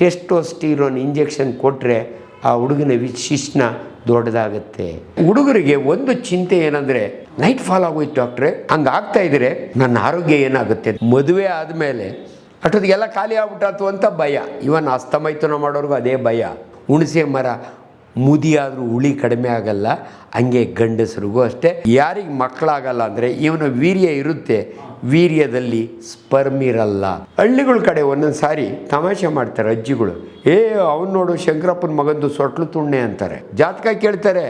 Testosterone injection ಕೊಟ್ಟರೆ ಆ ಹುಡುಗನ ಶಿಶ್ನ ದೊಡ್ಡದಾಗುತ್ತೆ. ಹುಡುಗರಿಗೆ ಒಂದು ಚಿಂತೆ ಏನಂದರೆ ನೈಟ್ ಫಾಲ್ ಆಗೋಯ್ತು ಡಾಕ್ಟ್ರೆ, ಹಂಗೆ ಆಗ್ತಾ ಇದ್ರೆ ನನ್ನ ಆರೋಗ್ಯ ಏನಾಗುತ್ತೆ, ಮದುವೆ ಆದಮೇಲೆ ಅಷ್ಟೊತ್ತಿಗೆಲ್ಲ ಖಾಲಿ ಆಗ್ಬಿಟ್ಟಾತು ಅಂತ ಭಯ. ಇವನ್ ಅಸ್ತಮೈಥುನ ಮಾಡೋರ್ಗೂ ಅದೇ ಭಯ. ಹುಣಸೆ ಮರ ಮುದಿಯಾದರೂ ಹುಳಿ ಕಡಿಮೆ ಆಗಲ್ಲ, ಹಂಗೆ ಗಂಡಸರಿಗೂ ಅಷ್ಟೇ. ಯಾರಿಗೆ ಮಕ್ಕಳಾಗಲ್ಲ ಅಂದರೆ ಇವನ ವೀರ್ಯ ಇರುತ್ತೆ, ವೀರ್ಯದಲ್ಲಿ ಸ್ಪರ್ಮ್ ಇರಲ್ಲ. ಹಳ್ಳಿಗಳ ಕಡೆ ಒಂದೊಂದು ಸಾರಿ ತಮಾಷೆ ಮಾಡ್ತಾರೆ ಅಜ್ಜಿಗಳು, ಅವ್ನು ನೋಡು ಶಂಕರಪ್ಪನ ಮಗಂದು ಸೊಟ್ಲು ತುಣ್ಣೆ ಅಂತಾರೆ. ಜಾತಕ ಕೇಳ್ತಾರೆ,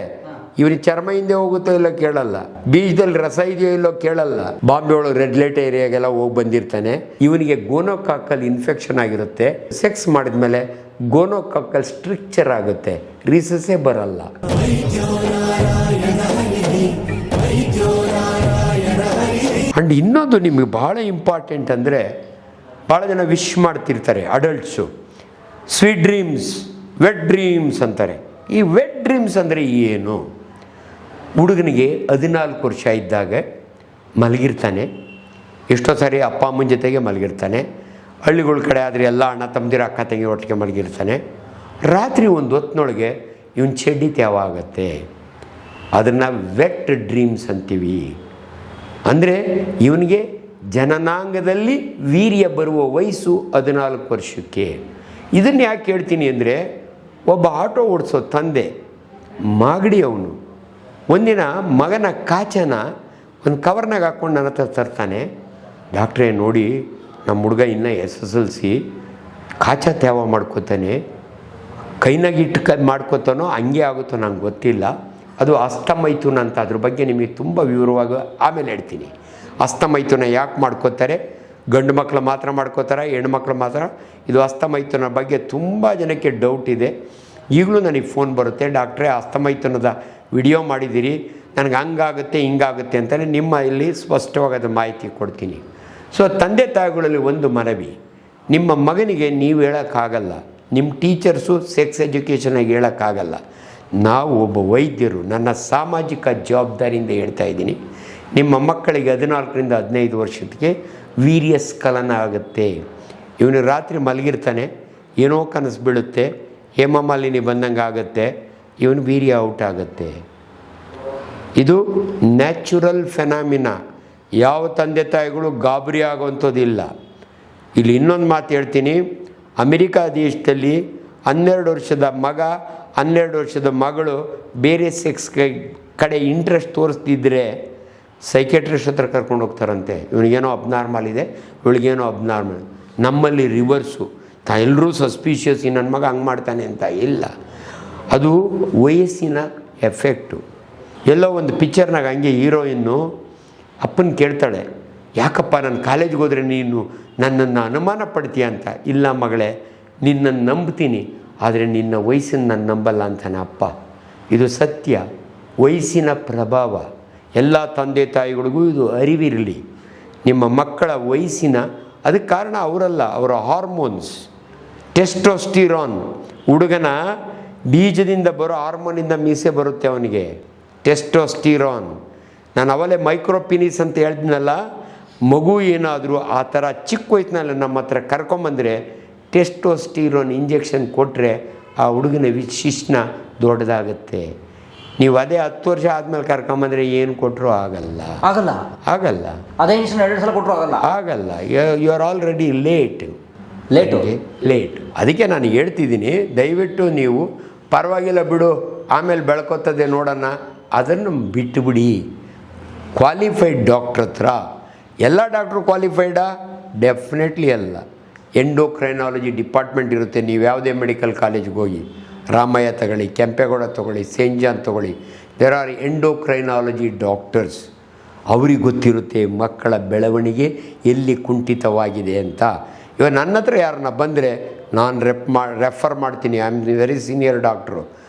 ಇವನಿಗೆ ಚರ್ಮ ಹಿಂದೆ ಹೋಗುತ್ತೋ ಇಲ್ಲೋ ಕೇಳಲ್ಲ, ಬೀಜದಲ್ಲಿ ರಸ ಇದೆಯೋ ಇಲ್ಲೋ ಕೇಳಲ್ಲ. ಬಾಂಬೆ ಒಳಗೆ ರೆಡ್ ಲೈಟ್ ಏರಿಯಾಗೆಲ್ಲ ಹೋಗಿ ಬಂದಿರ್ತಾನೆ. ಇವನಿಗೆ ಗೋನೋಕಾಕಲ್ ಇನ್ಫೆಕ್ಷನ್ ಆಗಿರುತ್ತೆ. ಸೆಕ್ಸ್ ಮಾಡಿದ್ಮೇಲೆ ಗೋನೋಕಾಕಲ್ ಸ್ಟ್ರಿಕ್ಚರ್ ಆಗುತ್ತೆ, ರೀಸಸ್ಸೇ ಬರಲ್ಲ. ಅಂಡ್ ಇನ್ನೊಂದು ನಿಮಗೆ ಭಾಳ ಇಂಪಾರ್ಟೆಂಟ್ ಅಂದರೆ, ಭಾಳ ಜನ ವಿಶ್ ಮಾಡ್ತಿರ್ತಾರೆ adults, sweet dreams, wet dreams ಅಂತಾರೆ. ಈ ವೆಟ್ ಡ್ರೀಮ್ಸ್ ಅಂದರೆ ಏನು? ಹುಡುಗನಿಗೆ 14 ವರ್ಷ ಇದ್ದಾಗ ಮಲಗಿರ್ತಾನೆ, ಎಷ್ಟೋ ಸಾರಿ ಅಪ್ಪ ಅಮ್ಮನ ಜೊತೆಗೆ ಮಲಗಿರ್ತಾನೆ. ಹಳ್ಳಿಗಳ ಕಡೆ ಆದರೆ ಎಲ್ಲ ಅಣ್ಣ ತಮ್ಮದಿರ ಅಕ್ಕ ತಂಗಿ ಒಟ್ಟಿಗೆ ಮಲಗಿರ್ತಾನೆ. ರಾತ್ರಿ ಒಂದು ಹೊತ್ತಿನೊಳಗೆ ಇವನ್ ಚಡ್ಡಿ ತ್ಯಾವ ಆಗುತ್ತೆ. ಅದನ್ನು ವೆಟ್ ಡ್ರೀಮ್ಸ್ ಅಂತೀವಿ. ಅಂದರೆ ಇವನಿಗೆ ಜನನಾಂಗದಲ್ಲಿ ವೀರ್ಯ ಬರುವ ವಯಸ್ಸು 14 ವರ್ಷಕ್ಕೆ. ಇದನ್ನು ಯಾಕೆ ಹೇಳ್ತೀನಿ ಅಂದರೆ, ಒಬ್ಬ ಆಟೋ ಓಡಿಸೋ ತಂದೆ ಮಾಗಡಿ ಅವನು ಒಂದಿನ ಮಗನ ಕಾಚನ ಒಂದು ಕವರ್ನಾಗ ಹಾಕ್ಕೊಂಡು ನನ್ನ ಹತ್ರ ತರ್ತಾನೆ. ಡಾಕ್ಟ್ರೇ ನೋಡಿ, ನಮ್ಮ ಹುಡುಗ ಇನ್ನೂ SSLC, ಕಾಚ ತ್ಯಾವ ಮಾಡ್ಕೋತಾನೆ, ಕೈನಾಗ ಇಟ್ಟು ಮಾಡ್ಕೋತಾನೋ ಹಂಗೆ ಆಗುತ್ತೋ ನಂಗೆ ಗೊತ್ತಿಲ್ಲ, ಅದು ಅಸ್ತಮೈಥುನ ಅಂತ. ಅದ್ರ ಬಗ್ಗೆ ನಿಮಗೆ ತುಂಬ ವಿವರವಾಗಿ ಆಮೇಲೆ ಹೇಳ್ತೀನಿ. ಅಸ್ತಮೈಥುನ ಯಾಕೆ ಮಾಡ್ಕೋತಾರೆ, ಗಂಡು ಮಕ್ಕಳು ಮಾತ್ರ ಮಾಡ್ಕೋತಾರೆ, ಹೆಣ್ಮಕ್ಳು ಮಾತ್ರ? ಇದು ಅಸ್ತಮೈಥುನ ಬಗ್ಗೆ ತುಂಬ ಜನಕ್ಕೆ ಡೌಟ್ ಇದೆ. ಈಗಲೂ ನನಗೆ ಫೋನ್ ಬರುತ್ತೆ, ಡಾಕ್ಟ್ರೇ ಅಸ್ತಮೈಥುನದ ವಿಡಿಯೋ ಮಾಡಿದ್ದೀರಿ, ನನಗೆ ಹಂಗಾಗುತ್ತೆ ಹಿಂಗಾಗುತ್ತೆ ಅಂತಲೇ ನಿಮ್ಮ ಇಲ್ಲಿ ಸ್ಪಷ್ಟವಾಗಿ ಅದು ಮಾಹಿತಿ ಕೊಡ್ತೀನಿ. ಸೊ ತಂದೆ ತಾಯಿಗಳಲ್ಲಿ ಒಂದು ಮನವಿ, ನಿಮ್ಮ ಮಗನಿಗೆ ನೀವು ಹೇಳೋಕ್ಕಾಗಲ್ಲ, ನಿಮ್ಮ ಟೀಚರ್ಸು ಸೆಕ್ಸ್ ಎಜುಕೇಷನಾಗಿ ಹೇಳೋಕ್ಕಾಗಲ್ಲ. ನಾವು ಒಬ್ಬ ವೈದ್ಯರು, ನನ್ನ ಸಾಮಾಜಿಕ ಜವಾಬ್ದಾರಿಯಿಂದ ಹೇಳ್ತಾ ಇದ್ದೀನಿ, ನಿಮ್ಮ ಮಕ್ಕಳಿಗೆ 14ರಿಂದ 15 ವರ್ಷಕ್ಕೆ ವೀರ್ಯಸ್ಖಲನ ಆಗುತ್ತೆ. ಇವನು ರಾತ್ರಿ ಮಲಗಿರ್ತಾನೆ, ಏನೋ ಕನಸು ಬೀಳುತ್ತೆ, ಹೇಮಮಾಲಿನಿ ಬಂದಂಗೆ ಆಗುತ್ತೆ, ಇವನು ವೀರ್ಯ ಔಟ್ ಆಗುತ್ತೆ. ಇದು ನ್ಯಾಚುರಲ್ ಫೆನಾಮಿನಾ. ಯಾವ ತಂದೆ ತಾಯಿಗಳು ಗಾಬರಿ ಆಗುವಂಥದ್ದಿಲ್ಲ. ಇಲ್ಲಿ ಇನ್ನೊಂದು ಮಾತು ಹೇಳ್ತೀನಿ, ಅಮೆರಿಕಾ ದೇಶದಲ್ಲಿ 12 ವರ್ಷದ ಮಗ 12 ವರ್ಷದ ಮಗಳು ಬೇರೆ ಸೆಕ್ಸ್ ಕಡೆ ಇಂಟ್ರೆಸ್ಟ್ ತೋರಿಸ್ತಿದ್ರೆ ಸೈಕೆಟ್ರಿಸ್ಟ್ ಹತ್ರ ಕರ್ಕೊಂಡು ಹೋಗ್ತಾರಂತೆ. ಇವನಿಗೇನೋ ಅಬ್ನಾರ್ಮಲ್ ಇದೆ, ಇವಳಿಗೇನೋ ಅಬ್ನಾರ್ಮಲ್. ನಮ್ಮಲ್ಲಿ ರಿವರ್ಸು, ಎಲ್ಲರೂ ಸಸ್ಪಿಷಿಯಸ್, ನನ್ನ ಮಗ ಹಂಗೆ ಮಾಡ್ತಾನೆ ಅಂತ ಇಲ್ಲ. ಅದು ವಯಸ್ಸಿನ ಎಫೆಕ್ಟು. ಎಲ್ಲೋ ಒಂದು ಪಿಕ್ಚರ್ನಾಗ ಹಂಗೆ ಹೀರೋಯಿನ್ನು ಅಪ್ಪನ ಕೇಳ್ತಾಳೆ, ಯಾಕಪ್ಪ ನಾನು ಕಾಲೇಜ್ಗೆ ಹೋದರೆ ನೀನು ನನ್ನನ್ನು ಅನುಮಾನ ಪಡ್ತೀಯ ಅಂತ. ಇಲ್ಲ ಮಗಳೇ, ನಿನ್ನನ್ನು ನಂಬ್ತೀನಿ, ಆದರೆ ನಿನ್ನ ವಯಸ್ಸನ್ನು ನಾನು ನಂಬಲ್ಲ ಅಂತಾನೆ ಅಪ್ಪ. ಇದು ಸತ್ಯ. ವಯಸ್ಸಿನ ಪ್ರಭಾವ. ಎಲ್ಲ ತಂದೆ ತಾಯಿಗಳಿಗೂ ಇದು ಅರಿವಿರಲಿ. ನಿಮ್ಮ ಮಕ್ಕಳ ವಯಸ್ಸಿನ, ಅದಕ್ಕೆ ಕಾರಣ ಅವರಲ್ಲ, ಅವರ ಹಾರ್ಮೋನ್ಸ್. ಟೆಸ್ಟೋಸ್ಟಿರೋನ್, ಹುಡುಗನ ಬೀಜದಿಂದ ಬರೋ ಹಾರ್ಮೋನಿಂದ ಮೀಸೆ ಬರುತ್ತೆ ಅವನಿಗೆ ಟೆಸ್ಟೋಸ್ಟಿರೋನ್. ನಾನು ಅವಲೇ ಮೈಕ್ರೋಪಿನಿಸ್ ಅಂತ ಹೇಳ್ತೀನಲ್ಲ, ಮಗು ಏನಾದರೂ ಆ ಥರ ಚಿಕ್ಕ ವಯಸ್ಸಿನಲ್ಲಿ ನಮ್ಮ ಹತ್ರ ಕರ್ಕೊಂಬಂದರೆ ಟೆಸ್ಟೋಸ್ಟಿರೋನ್ ಇಂಜೆಕ್ಷನ್ ಕೊಟ್ಟರೆ ಆ ಹುಡುಗನ ಶಿಶ್ನ ದೊಡ್ಡದಾಗುತ್ತೆ. ನೀವು ಅದೇ 10 ವರ್ಷ ಆದಮೇಲೆ ಕರ್ಕೊಂಬಂದರೆ ಏನು ಕೊಟ್ಟರು ಆಗಲ್ಲ. ಅದೇ ಇಂಜೆಕ್ಷನ್ 2 ಸಲ ಕೊಟ್ಟರು ಆಗಲ್ಲ. You are already late. ಅದಕ್ಕೆ ನಾನು ಹೇಳ್ತಿದ್ದೀನಿ, ದಯವಿಟ್ಟು ನೀವು ಪರವಾಗಿಲ್ಲ ಬಿಡು, ಆಮೇಲೆ ಬೆಳ್ಕೊತದೆ ನೋಡೋಣ, ಅದನ್ನು ಬಿಟ್ಟುಬಿಡಿ. ಕ್ವಾಲಿಫೈಡ್ ಡಾಕ್ಟ್ರ್ ಹತ್ರ. ಎಲ್ಲ ಡಾಕ್ಟ್ರು ಕ್ವಾಲಿಫೈಡಾ? ಡೆಫಿನೆಟ್ಲಿ ಅಲ್ಲ. ಎಂಡೋಕ್ರೈನಾಲಜಿ ಡಿಪಾರ್ಟ್ಮೆಂಟ್ ಇರುತ್ತೆ. ನೀವು ಯಾವುದೇ ಮೆಡಿಕಲ್ ಕಾಲೇಜ್ಗೆ ಹೋಗಿ, ರಾಮಯ್ಯ ತಗೊಳ್ಳಿ, ಕೆಂಪೇಗೌಡ ತೊಗೊಳ್ಳಿ, ಸೇಂಟ್ ಜಾನ್ ತೊಗೊಳ್ಳಿ, ದೇರ್ ಆರ್ ಎಂಡೋಕ್ರೈನಾಲಜಿ ಡಾಕ್ಟರ್ಸ್. ಅವ್ರಿಗೆ ಗೊತ್ತಿರುತ್ತೆ ಮಕ್ಕಳ ಬೆಳವಣಿಗೆ ಎಲ್ಲಿ ಕುಂಠಿತವಾಗಿದೆ ಅಂತ. ಇವಾಗ ನನ್ನ ಹತ್ರ ಯಾರನ್ನ ಬಂದರೆ ನಾನು ರೆಫರ್ ಮಾಡ್ತೀನಿ. I am very senior doctor,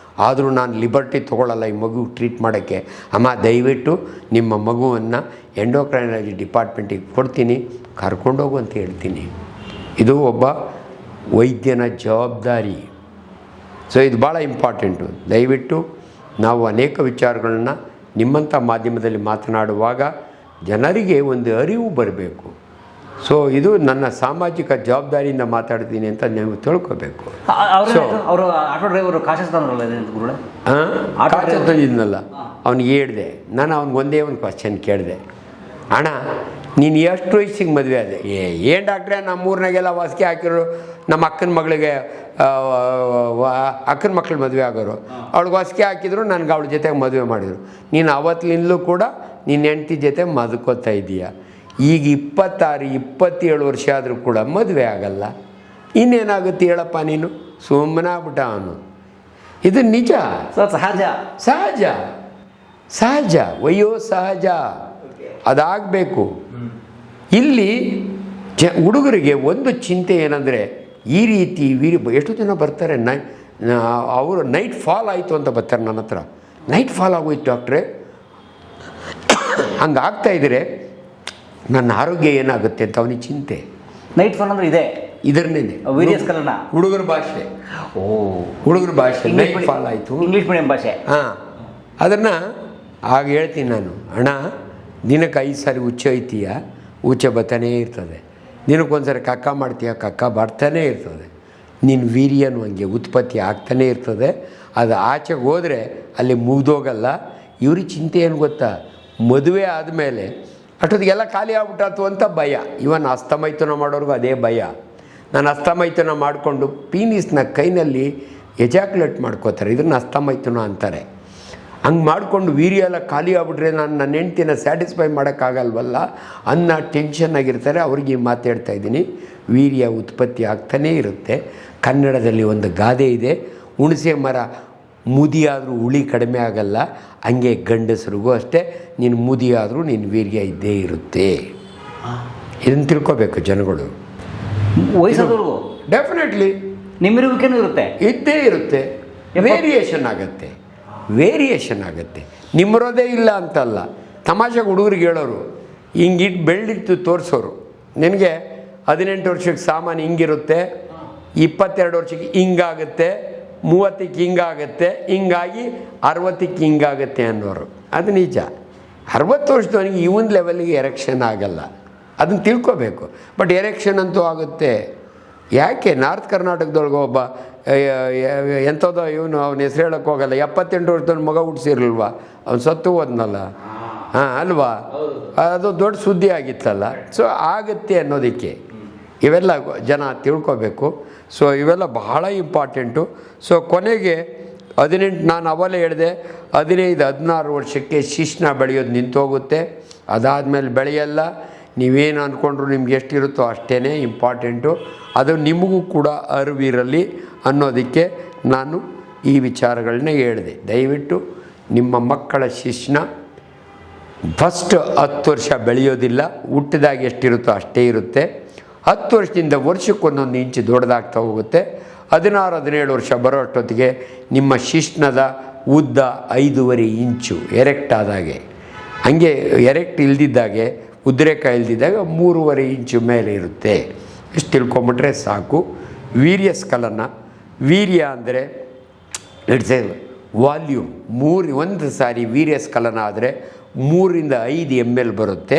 ಆದರೂ ನಾನು ಲಿಬರ್ಟಿ ತೊಗೊಳ್ಳಲ್ಲ ಈ ಮಗು ಟ್ರೀಟ್ ಮಾಡೋಕ್ಕೆ. ಅಮ್ಮ ದಯವಿಟ್ಟು ನಿಮ್ಮ ಮಗುವನ್ನು ಎಂಡೋಕ್ರೈನಾಲಜಿ ಡಿಪಾರ್ಟ್ಮೆಂಟಿಗೆ ಕೊಡ್ತೀನಿ, ಕರ್ಕೊಂಡೋಗು ಅಂತ ಹೇಳ್ತೀನಿ. ಇದು ಒಬ್ಬ ವೈದ್ಯನ ಜವಾಬ್ದಾರಿ. ಸೊ ಇದು ಭಾಳ ಇಂಪಾರ್ಟೆಂಟು. ದಯವಿಟ್ಟು ನಾವು ಅನೇಕ ವಿಚಾರಗಳನ್ನ ನಿಮ್ಮಂಥ ಮಾಧ್ಯಮದಲ್ಲಿ ಮಾತನಾಡುವಾಗ ಜನರಿಗೆ ಒಂದು ಅರಿವು ಬರಬೇಕು. ಸೊ ಇದು ನನ್ನ ಸಾಮಾಜಿಕ ಜವಾಬ್ದಾರಿಯಿಂದ ಮಾತಾಡ್ತೀನಿ ಅಂತ ನೀವು ತಿಳ್ಕೊಬೇಕು. ಅವರು ಆಟೋ ಡ್ರೈವರು ಕಾಶಸ್ ತಂದ್ರಲ್ಲ ಗುರುಗಳೇ, ಕಾಚ ತಂದಿದ್ನಲ್ಲ ಅವ್ನಿಗೆ ಹೇಳಿದೆ ನಾನು, ಅವ್ನಿಗೆ ಒಂದೇ ಒಂದು ಕ್ವಶನ್ ಕೇಳಿದೆ, ಅಣ್ಣ ನೀನು ಎಷ್ಟು ವಯಸ್ಸಿಗೆ ಮದುವೆ ಆದೆ? ಏನು ಡಾಕ್ಟ್ರೆ, ನಮ್ಮ ಊರಿನಾಗೆಲ್ಲ ವಾಸಿಗೆ ಹಾಕಿರೋ ನಮ್ಮ ಅಕ್ಕನ ಮಗಳಿಗೆ ಅಕ್ಕನ ಮಕ್ಳು ಮದುವೆ ಆಗೋರು, ಅವಳಿಗೆ ವಾಸಿಗೆ ಹಾಕಿದ್ರು, ನನಗೆ ಅವಳ ಜೊತೆಗೆ ಮದುವೆ ಮಾಡಿದರು. ನೀನು ಅವತ್ತಿನಿಂದಲೂ ಕೂಡ ನಿನ್ನ ಹೆಂಡತಿ ಜೊತೆ ಮದುಕೋತಾ ಇದ್ದೀಯ. ಈಗ 26-27 ವರ್ಷ ಆದರೂ ಕೂಡ ಮದುವೆ ಆಗಲ್ಲ, ಇನ್ನೇನಾಗುತ್ತೆ ಹೇಳಪ್ಪ ನೀನು? ಸುಮ್ಮನೆ ಆಗ್ಬಿಟ್ಟ ಅವನು. ಇದು ನಿಜ, ಸಹಜ ಸಹಜ ಸಹಜ ವಯೋ ಸಹಜ, ಅದಾಗಬೇಕು. ಇಲ್ಲಿ ಹುಡುಗರಿಗೆ ಒಂದು ಚಿಂತೆ ಏನಂದರೆ, ಈ ರೀತಿ ಎಷ್ಟು ಜನ ಬರ್ತಾರೆ, ಅವರು ನೈಟ್ ಫಾಲ್ ಆಯಿತು ಅಂತ ಬರ್ತಾರೆ ನನ್ನ ಹತ್ರ. ನೈಟ್ ಫಾಲ್ ಆಗೋಯ್ತು ಡಾಕ್ಟ್ರೆ, ಹಂಗೆ ಆಗ್ತಾಯಿದ್ರೆ ನನ್ನ ಆರೋಗ್ಯ ಏನಾಗುತ್ತೆ ಅಂತ ಅವನಿಗೆ ಚಿಂತೆ. ನೈಟ್ ಫಾಲ್ ಅಂದರೆ ಇದೆ, ಇದನ್ನೇ ಹುಡುಗರ ಭಾಷೆ. ಹುಡುಗರ ಭಾಷೆ ನೈಟ್ ಫಾಲ್ ಆಯಿತು, ಇಂಗ್ಲೀಷ್ ಮೀಡಿಯಂ ಭಾಷೆ. ಹಾಂ, ಅದನ್ನು ಆಗ ಹೇಳ್ತೀನಿ ನಾನು, ಅಣ್ಣ ದಿನಕ್ಕೆ 5 ಸಾರಿ ಹುಚ್ಚ ಐತೀಯ, ಹುಚ್ಚ ಬರ್ತಾನೇ ಇರ್ತದೆ. ದಿನಕ್ಕೊಂದು ಸಾರಿ ಕಕ್ಕ ಮಾಡ್ತೀಯ, ಕಕ್ಕ ಬರ್ತಾನೇ ಇರ್ತದೆ. ನಿನ್ನ ವೀರ್ಯನೂ ಹಂಗೆ ಉತ್ಪತ್ತಿ ಆಗ್ತಾನೇ ಇರ್ತದೆ. ಅದು ಆಚೆಗೆ ಹೋದರೆ ಅಲ್ಲಿ ಮುಗ್ದೋಗಲ್ಲ. ಇವ್ರಿಗೆ ಚಿಂತೆ ಏನು ಗೊತ್ತಾ, ಮದುವೆ ಆದಮೇಲೆ ಅಷ್ಟೊತ್ತಿಗೆಲ್ಲ ಖಾಲಿ ಆಗ್ಬಿಟ್ಟಾತು ಅಂತ ಭಯ. ಇವನ್ ಅಸ್ತಮೈಥುನ ಮಾಡೋರ್ಗೂ ಅದೇ ಭಯ. ನಾನು ಅಸ್ತಮೈಥುನ ಮಾಡಿಕೊಂಡು ಪೀನಿಸ್ನ ಕೈನಲ್ಲಿ ಎಜಾಕ್ಯುಲೇಟ್ ಮಾಡ್ಕೋತಾರೆ, ಇದನ್ನು ಅಸ್ತಮೈಥುನ ಅಂತಾರೆ. ಹಂಗೆ ಮಾಡಿಕೊಂಡು ವೀರ್ಯ ಎಲ್ಲ ಖಾಲಿ ಆಗ್ಬಿಟ್ರೆ ನಾನು ನನ್ನ ಹೆಂಡ್ತಿನ ಸ್ಯಾಟಿಸ್ಫೈ ಮಾಡೋಕ್ಕಾಗಲ್ವಲ್ಲ ಅನ್ನೋ ಟೆನ್ಷನ್ ಆಗಿರ್ತಾರೆ. ಅವ್ರಿಗೆ ಮಾತಾಡ್ತಾ ಇದ್ದೀನಿ. ವೀರ್ಯ ಉತ್ಪತ್ತಿ ಆಗ್ತಾನೇ ಇರುತ್ತೆ. ಕನ್ನಡದಲ್ಲಿ ಒಂದು ಗಾದೆ ಇದೆ, ಹುಣಸೆ ಮರ ಮುದಿಯಾದರೂ ಹುಳಿ ಕಡಿಮೆ ಆಗಲ್ಲ, ಹಂಗೆ ಗಂಡಸರಿಗೂ ಅಷ್ಟೇ, ನೀನು ಮುದಿಯಾದರೂ ನಿನ್ನ ವೀರ್ಯ ಇದ್ದೇ ಇರುತ್ತೆ. ಇದನ್ನು ತಿಳ್ಕೊಬೇಕು ಜನಗಳು. ವಯಸ್ಸಾದವ್ರಿಗೂ ಡೆಫಿನೆಟ್ಲಿ ನಿಮ್ಮಿರುವಿಕೆನೂ ಇರುತ್ತೆ, ಇದ್ದೇ ಇರುತ್ತೆ. ವೇರಿಯೇಷನ್ ಆಗುತ್ತೆ, ವೇರಿಯೇಷನ್ ಆಗುತ್ತೆ. ನಿಮ್ಮರೋದೇ ಇಲ್ಲ ಅಂತಲ್ಲ. ತಮಾಷೆಗೆ ಹುಡುಗರಿಗೆ ಹೇಳೋರು, ಹಿಂಗಿಟ್ಟು ಬೆಳ್ಳಿಟ್ಟು ತೋರಿಸೋರು, ನಿನಗೆ 18 ವರ್ಷಕ್ಕೆ ಸಾಮಾನು ಹಿಂಗಿರುತ್ತೆ, 22 ವರ್ಷಕ್ಕೆ ಹಿಂಗಾಗುತ್ತೆ, 30ಕ್ಕೆ ಹಿಂಗಾಗುತ್ತೆ, ಹಿಂಗಾಗಿ 60ಕ್ಕೆ ಹಿಂಗಾಗುತ್ತೆ ಅನ್ನೋರು. ಅದು ನಿಜ. 60 ವರ್ಷದವನಿಗೆ ಇವನ್ ಲೆವೆಲ್ಗೆ ಎರೆಕ್ಷನ್ ಆಗಲ್ಲ, ಅದನ್ನು ತಿಳ್ಕೊಬೇಕು. ಬಟ್ ಎರೆಕ್ಷನ್ ಅಂತೂ ಆಗುತ್ತೆ. ಯಾಕೆ ನಾರ್ತ್ ಕರ್ನಾಟಕದೊಳಗೆ ಒಬ್ಬ ಎಂಥದೋ ಇವನು ಅವನ ಹೆಸರು ಹೇಳೋಕ್ಕೆ ಹೋಗಲ್ಲ, 78 ವರ್ಷದ ಮಗ ಹುಟ್ಟಿಸಿರ್ಲ್ವ, ಅವ್ನು ಸತ್ತು ಹೋದ್ನಲ್ಲ, ಹಾಂ ಅಲ್ವಾ, ಅದು ದೊಡ್ಡ ಸುದ್ದಿ ಆಗಿತ್ತಲ್ಲ. ಸೊ ಆಗುತ್ತೆ ಅನ್ನೋದಕ್ಕೆ ಇವೆಲ್ಲ ಜನ ತಿಳ್ಕೊಬೇಕು. ಸೊ ಇವೆಲ್ಲ ಬಹಳ ಇಂಪಾರ್ಟೆಂಟು. ಸೊ ಕೊನೆಗೆ 18, ನಾನು ಅವಲೇ ಹೇಳಿದೆ, 15-16 ವರ್ಷಕ್ಕೆ ಶಿಶ್ನ ಬೆಳೆಯೋದು ನಿಂತೋಗುತ್ತೆ. ಅದಾದಮೇಲೆ ಬೆಳೆಯಲ್ಲ. ನೀವೇನು ಅಂದ್ಕೊಂಡ್ರು ನಿಮ್ಗೆ ಎಷ್ಟಿರುತ್ತೋ ಅಷ್ಟೇ ಇಂಪಾರ್ಟೆಂಟು. ಅದು ನಿಮಗೂ ಕೂಡ ಅರಿವಿರಲಿ ಅನ್ನೋದಕ್ಕೆ ನಾನು ಈ ವಿಚಾರಗಳನ್ನ ಹೇಳಿದೆ. ದಯವಿಟ್ಟು ನಿಮ್ಮ ಮಕ್ಕಳ ಶಿಶ್ನ ಫಸ್ಟ್ 10 ವರ್ಷ ಬೆಳೆಯೋದಿಲ್ಲ, ಹುಟ್ಟಿದಾಗ ಎಷ್ಟಿರುತ್ತೋ ಅಷ್ಟೇ ಇರುತ್ತೆ. 10 ವರ್ಷದಿಂದ ವರ್ಷಕ್ಕೊಂದೊಂದು ಇಂಚು ದೊಡ್ಡದಾಗ್ತಾ ಹೋಗುತ್ತೆ. 16-17 ವರ್ಷ ಬರೋ ಅಷ್ಟೊತ್ತಿಗೆ ನಿಮ್ಮ ಶಿಶ್ನದ ಉದ್ದ 5.5 ಇಂಚು ಎರೆಕ್ಟ್ ಆದಾಗೆ, ಹಂಗೆ ಎರೆಕ್ಟ್ ಇಲ್ದಿದ್ದಾಗೆ, ಉದ್ರೇಕಾಯಿ ಇಲ್ದಿದ್ದಾಗ 3.5 ಇಂಚು ಮೇಲೆ ಇರುತ್ತೆ. ಇಷ್ಟು ತಿಳ್ಕೊಂಬಿಟ್ರೆ ಸಾಕು. ವೀರ್ಯ ಸ್ಕಲನ, ವೀರ್ಯ ಅಂದರೆ ಇಟ್ಸ್ ಎ ವಾಲ್ಯೂಮ್. ಒಂದು ಸಾರಿ ವೀರ್ಯ ಸ್ಕಲನ ಆದರೆ 3-5 ml ಬರುತ್ತೆ.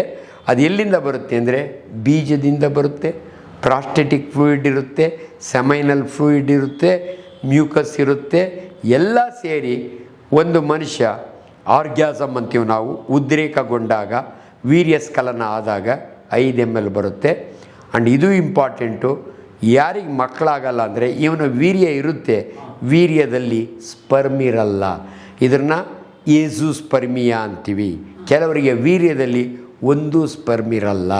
ಅದು ಎಲ್ಲಿಂದ ಬರುತ್ತೆ ಅಂದರೆ ಬೀಜದಿಂದ ಬರುತ್ತೆ. ಪ್ರಾಸ್ಟೆಟಿಕ್ ಫ್ಲೂಯಿಡ್ ಇರುತ್ತೆ, ಸೆಮೈನಲ್ ಫ್ಲೂಯಿಡ್ ಇರುತ್ತೆ, ಮ್ಯೂಕಸ್ ಇರುತ್ತೆ. ಎಲ್ಲ ಸೇರಿ ಒಂದು ಮನುಷ್ಯ ಆರ್ಗ್ಯಾಸಮ್ ಅಂತೀವಿ ನಾವು, ಉದ್ರೇಕಗೊಂಡಾಗ ವೀರ್ಯ ಸ್ಖಲನ ಆದಾಗ 5 ml ಬರುತ್ತೆ. ಆ್ಯಂಡ್ ಇದು ಇಂಪಾರ್ಟೆಂಟು. ಯಾರಿಗೆ ಮಕ್ಕಳಾಗಲ್ಲ ಅಂದರೆ ಇವನ ವೀರ್ಯ ಇರುತ್ತೆ, ವೀರ್ಯದಲ್ಲಿ ಸ್ಪರ್ಮ್ ಇರಲ್ಲ. ಇದನ್ನು ಏಜುಸ್ಪರ್ಮಿಯಾ ಅಂತೀವಿ. ಕೆಲವರಿಗೆ ವೀರ್ಯದಲ್ಲಿ ಒಂದು ಸ್ಪರ್ಮ್ ಇರಲ್ಲ.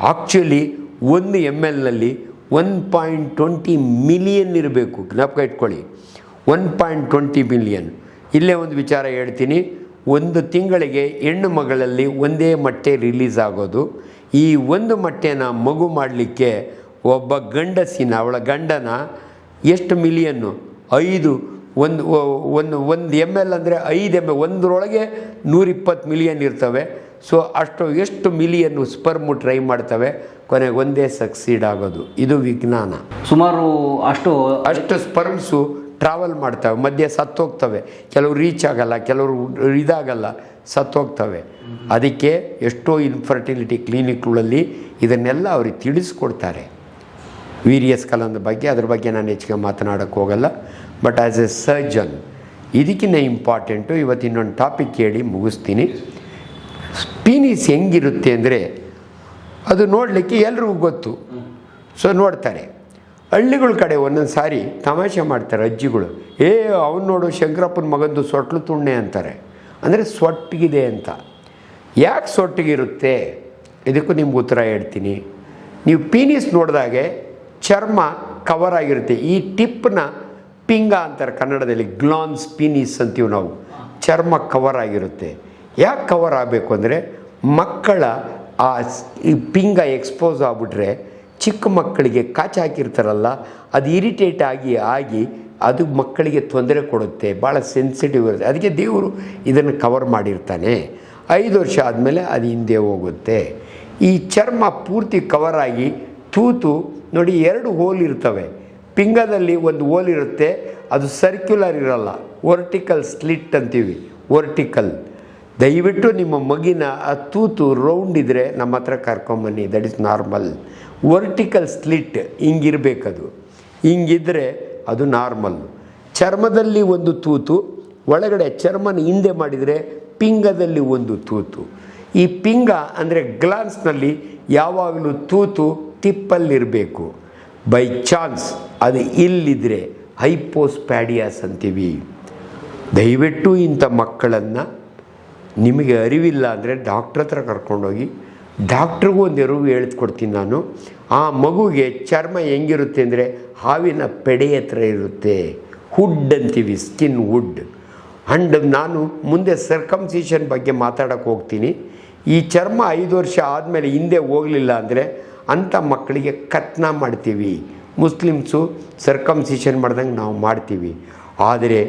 ಆ್ಯಕ್ಚುಲಿ 1 ml 1.20 ಮಿಲಿಯನ್ ಇರಬೇಕು. ಜ್ಞಾಪಕ ಇಟ್ಕೊಳ್ಳಿ, 1.20 ಮಿಲಿಯನ್. ಇಲ್ಲೇ ಒಂದು ವಿಚಾರ ಹೇಳ್ತೀನಿ. 1 ತಿಂಗಳಿಗೆ ಹೆಣ್ಣು ಮಗಳಲ್ಲಿ ಒಂದೇ ಮೊಟ್ಟೆ ರಿಲೀಸ್ ಆಗೋದು. ಈ ಒಂದು ಮೊಟ್ಟೆನ ಮಗು ಮಾಡಲಿಕ್ಕೆ ಒಬ್ಬ ಗಂಡಸಿನ, ಅವಳ ಗಂಡನ ಎಷ್ಟು ಮಿಲಿಯನ್ನು? 5. ಒಂದು ml ಅಂದರೆ 5 ml, ಒಂದರೊಳಗೆ 120 ಮಿಲಿಯನ್ ಇರ್ತವೆ. ಸೊ ಎಷ್ಟು ಮಿಲಿಯನ್ನು ಸ್ಪರ್ಮು ಟ್ರೈ ಮಾಡ್ತವೆ, ಕೊನೆಗೆ ಒಂದೇ ಸಕ್ಸೀಡ್ ಆಗೋದು. ಇದು ವಿಜ್ಞಾನ. ಸುಮಾರು ಅಷ್ಟು ಸ್ಪರ್ಮ್ಸು ಟ್ರಾವೆಲ್ ಮಾಡ್ತವೆ, ಮಧ್ಯೆ ಸತ್ತೋಗ್ತವೆ, ಕೆಲವರು ರೀಚ್ ಆಗಲ್ಲ, ಕೆಲವರು ಇದಾಗಲ್ಲ, ಸತ್ತೋಗ್ತವೆ. ಅದಕ್ಕೆ ಎಷ್ಟೋ ಇನ್ಫರ್ಟಿಲಿಟಿ ಕ್ಲಿನಿಕ್ಗಳಲ್ಲಿ ಇದನ್ನೆಲ್ಲ ಅವ್ರಿಗೆ ತಿಳಿಸ್ಕೊಡ್ತಾರೆ. ವೀರ್ಯಸ್ ಕಲಂದ ಬಗ್ಗೆ, ಅದ್ರ ಬಗ್ಗೆ ನಾನು ಹೆಚ್ಚಿಗೆ ಮಾತನಾಡೋಕ್ಕೆ ಹೋಗಲ್ಲ. ಬಟ್ ಆ್ಯಸ್ ಎ ಸರ್ಜನ್ ಇದಕ್ಕಿಂತ ಇಂಪಾರ್ಟೆಂಟು ಇವತ್ತು ಇನ್ನೊಂದು ಟಾಪಿಕ್ ಹೇಳಿ ಮುಗಿಸ್ತೀನಿ. ಪೀನಿಸ್ ಹೆಂಗಿರುತ್ತೆ ಅಂದರೆ ಅದು ನೋಡಲಿಕ್ಕೆ ಎಲ್ರಿಗೂ ಗೊತ್ತು, ಸೊ ನೋಡ್ತಾರೆ. ಹಳ್ಳಿಗಳ ಕಡೆ ಒಂದೊಂದು ಸಾರಿ ತಮಾಷೆ ಮಾಡ್ತಾರೆ ಅಜ್ಜಿಗಳು, ಅವ್ನು ನೋಡು ಶಂಕರಪ್ಪನ ಮಗಂದು ಸೊಟ್ಲು ತುಣ್ಣೆ ಅಂತಾರೆ, ಅಂದರೆ ಸೊಟ್ಟಿಗಿದೆ ಅಂತ. ಯಾಕೆ ಸೊಟ್ಟಿಗಿರುತ್ತೆ ಇದಕ್ಕೂ ನಿಮ್ಗೆ ಉತ್ತರ ಹೇಳ್ತೀನಿ. ನೀವು ಪೀನಿಸ್ ನೋಡಿದಾಗೆ ಚರ್ಮ ಕವರ್ ಆಗಿರುತ್ತೆ. ಈ ಟಿಪ್ನ ಪಿಂಗ ಅಂತಾರೆ ಕನ್ನಡದಲ್ಲಿ, ಗ್ಲಾನ್ಸ್ ಪೀನಿಸ್ ಅಂತೀವಿ ನಾವು. ಚರ್ಮ ಕವರ್ ಆಗಿರುತ್ತೆ. ಯಾಕೆ ಕವರ್ ಆಗಬೇಕು ಅಂದರೆ ಮಕ್ಕಳ ಈ ಪಿಂಗ ಎಕ್ಸ್ಪೋಸ್ ಆಗಿಬಿಟ್ರೆ ಚಿಕ್ಕ ಮಕ್ಕಳಿಗೆ ಕಾಚು ಹಾಕಿರ್ತಾರಲ್ಲ, ಅದು ಇರಿಟೇಟ್ ಆಗಿ ಅದು ಮಕ್ಕಳಿಗೆ ತೊಂದರೆ ಕೊಡುತ್ತೆ, ಭಾಳ ಸೆನ್ಸಿಟಿವ್ ಇರುತ್ತೆ. ಅದಕ್ಕೆ ದೇವರು ಇದನ್ನು ಕವರ್ ಮಾಡಿರ್ತಾನೆ. 5 ವರ್ಷ ಆದಮೇಲೆ ಅದು ಹಿಂದೆ ಹೋಗುತ್ತೆ. ಈ ಚರ್ಮ ಪೂರ್ತಿ ಕವರ್ ಆಗಿ ತೂತು ನೋಡಿ 2 ಹೋಲ್ ಇರ್ತವೆ. ಪಿಂಗದಲ್ಲಿ ಒಂದು ಹೋಲ್ ಇರುತ್ತೆ, ಅದು ಸರ್ಕ್ಯುಲರ್ ಇರಲ್ಲ, ವರ್ಟಿಕಲ್ ಸ್ಲಿಟ್ ಅಂತೀವಿ, ವರ್ಟಿಕಲ್. ದಯವಿಟ್ಟು ನಿಮ್ಮ ಮಗಿನ ಆ ತೂತು ರೌಂಡ್ ಇದ್ದರೆ ನಮ್ಮ ಹತ್ರ ಕರ್ಕೊಂಬನ್ನಿ, that is normal. Vertical slit ಹಿಂಗಿರಬೇಕದು, ಹಿಂಗಿದ್ರೆ ಅದು ನಾರ್ಮಲ್. ಚರ್ಮದಲ್ಲಿ ಒಂದು ತೂತು, ಒಳಗಡೆ ಚರ್ಮನ ಹಿಂದೆ ಮಾಡಿದರೆ ಪಿಂಗದಲ್ಲಿ ಒಂದು ತೂತು. ಈ ಪಿಂಗ ಅಂದರೆ ಗ್ಲಾನ್ಸ್ನಲ್ಲಿ ಯಾವಾಗಲೂ ತೂತು ಟಿಪ್ಪಲ್ಲಿರಬೇಕು. ಬೈ ಚಾನ್ಸ್ ಅದು ಇಲ್ಲಿದ್ದರೆ ಹೈಪೋಸ್ಪ್ಯಾಡಿಯಾಸ್ ಅಂತೀವಿ. ದಯವಿಟ್ಟು ಇಂಥ ಮಕ್ಕಳನ್ನು ನಿಮಗೆ ಅರಿವಿಲ್ಲ ಅಂದರೆ ಡಾಕ್ಟ್ರ್ ಹತ್ರ ಕರ್ಕೊಂಡೋಗಿ, ಡಾಕ್ಟ್ರಿಗೂ ಒಂದು ಅರಿವು ಹೇಳ್ಕೊಡ್ತೀನಿ ನಾನು. ಆ ಮಗುಗೆ ಚರ್ಮ ಹೆಂಗಿರುತ್ತೆ ಅಂದರೆ ಹಾವಿನ ಪೆಡೆ ಹತ್ರ ಇರುತ್ತೆ, ಹುಡ್ ಅಂತೀವಿ, ಸ್ಕಿನ್ ಹುಡ್. ಆ್ಯಂಡ್ ನಾನು ಮುಂದೆ ಸರ್ಕಮ್ಸಿಷನ್ ಬಗ್ಗೆ ಮಾತಾಡೋಕ್ಕೆ ಹೋಗ್ತೀನಿ. ಈ ಚರ್ಮ 5 ವರ್ಷ ಆದಮೇಲೆ ಹಿಂದೆ ಹೋಗಲಿಲ್ಲ ಅಂದರೆ ಅಂಥ ಮಕ್ಕಳಿಗೆ ಕತ್ನ ಮಾಡ್ತೀವಿ. ಮುಸ್ಲಿಮ್ಸು ಸರ್ಕಮ್ಸಿಷನ್ ಮಾಡ್ದಂಗೆ ನಾವು ಮಾಡ್ತೀವಿ. ಆದರೆ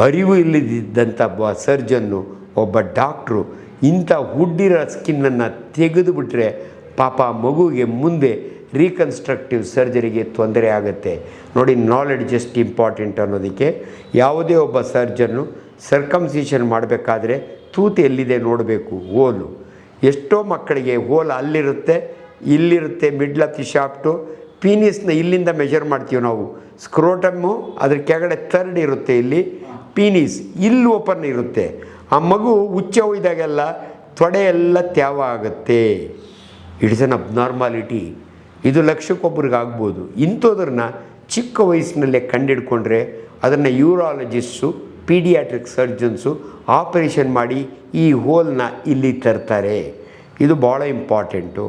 ಅರಿವು ಇಲ್ಲದಿದ್ದಂಥ ಸರ್ಜನ್ನು, ಒಬ್ಬ ಡಾಕ್ಟ್ರು ಇಂಥ ಹುಡ್ಡಿರೋ ಸ್ಕಿನ್ನನ್ನು ತೆಗೆದುಬಿಟ್ರೆ ಪಾಪ ಮಗುವಿಗೆ ಮುಂದೆ ರೀಕನ್ಸ್ಟ್ರಕ್ಟಿವ್ ಸರ್ಜರಿಗೆ ತೊಂದರೆ ಆಗುತ್ತೆ. ನೋಡಿ, ನಾಲೆಡ್ಜ್ ಎಷ್ಟು ಇಂಪಾರ್ಟೆಂಟ್ ಅನ್ನೋದಕ್ಕೆ. ಯಾವುದೇ ಒಬ್ಬ ಸರ್ಜನ್ನು ಸರ್ಕಮ್ಸಿಷನ್ ಮಾಡಬೇಕಾದ್ರೆ ತೂತು ಎಲ್ಲಿದೆ ನೋಡಬೇಕು, ಹೋಲು. ಎಷ್ಟೋ ಮಕ್ಕಳಿಗೆ ಹೋಲ್ ಅಲ್ಲಿರುತ್ತೆ, ಇಲ್ಲಿರುತ್ತೆ, ಮಿಡ್ಲ್ ಆಫ್ ದಿ ಶಾಫ್ಟು. ಪೀನಿಸ್ನ ಇಲ್ಲಿಂದ ಮೆಷರ್ ಮಾಡ್ತೀವಿ ನಾವು, ಸ್ಕ್ರೋಟಮ್ಮು ಅದ್ರ ಕೆಳಗಡೆ ಥರ್ಡ್ ಇರುತ್ತೆ, ಇಲ್ಲಿ ಪೀನಿಸ್ ಇಲ್ಲಿ ಓಪನ್ ಇರುತ್ತೆ. ಆ ಮಗು ಉಚ್ಚ ಒಯ್ದಾಗೆಲ್ಲ ತೊಡೆ ಎಲ್ಲ ತ್ಯಾವ ಆಗುತ್ತೆ. It's an abnormality. ಇದು ಲಕ್ಷಕ್ಕೊಬ್ಬರಿಗೆ ಆಗ್ಬೋದು. ಇಂಥದ್ರನ್ನ ಚಿಕ್ಕ ವಯಸ್ಸಿನಲ್ಲೇ ಕಂಡಿಡ್ಕೊಂಡ್ರೆ ಅದನ್ನು ಯೂರಾಲಜಿಸ್ಟು, ಪೀಡಿಯಾಟ್ರಿಕ್ ಸರ್ಜನ್ಸು ಆಪರೇಷನ್ ಮಾಡಿ ಈ ಹೋಲ್ನ ಇಲ್ಲಿ ತರ್ತಾರೆ. ಇದು ಭಾಳ ಇಂಪಾರ್ಟೆಂಟು.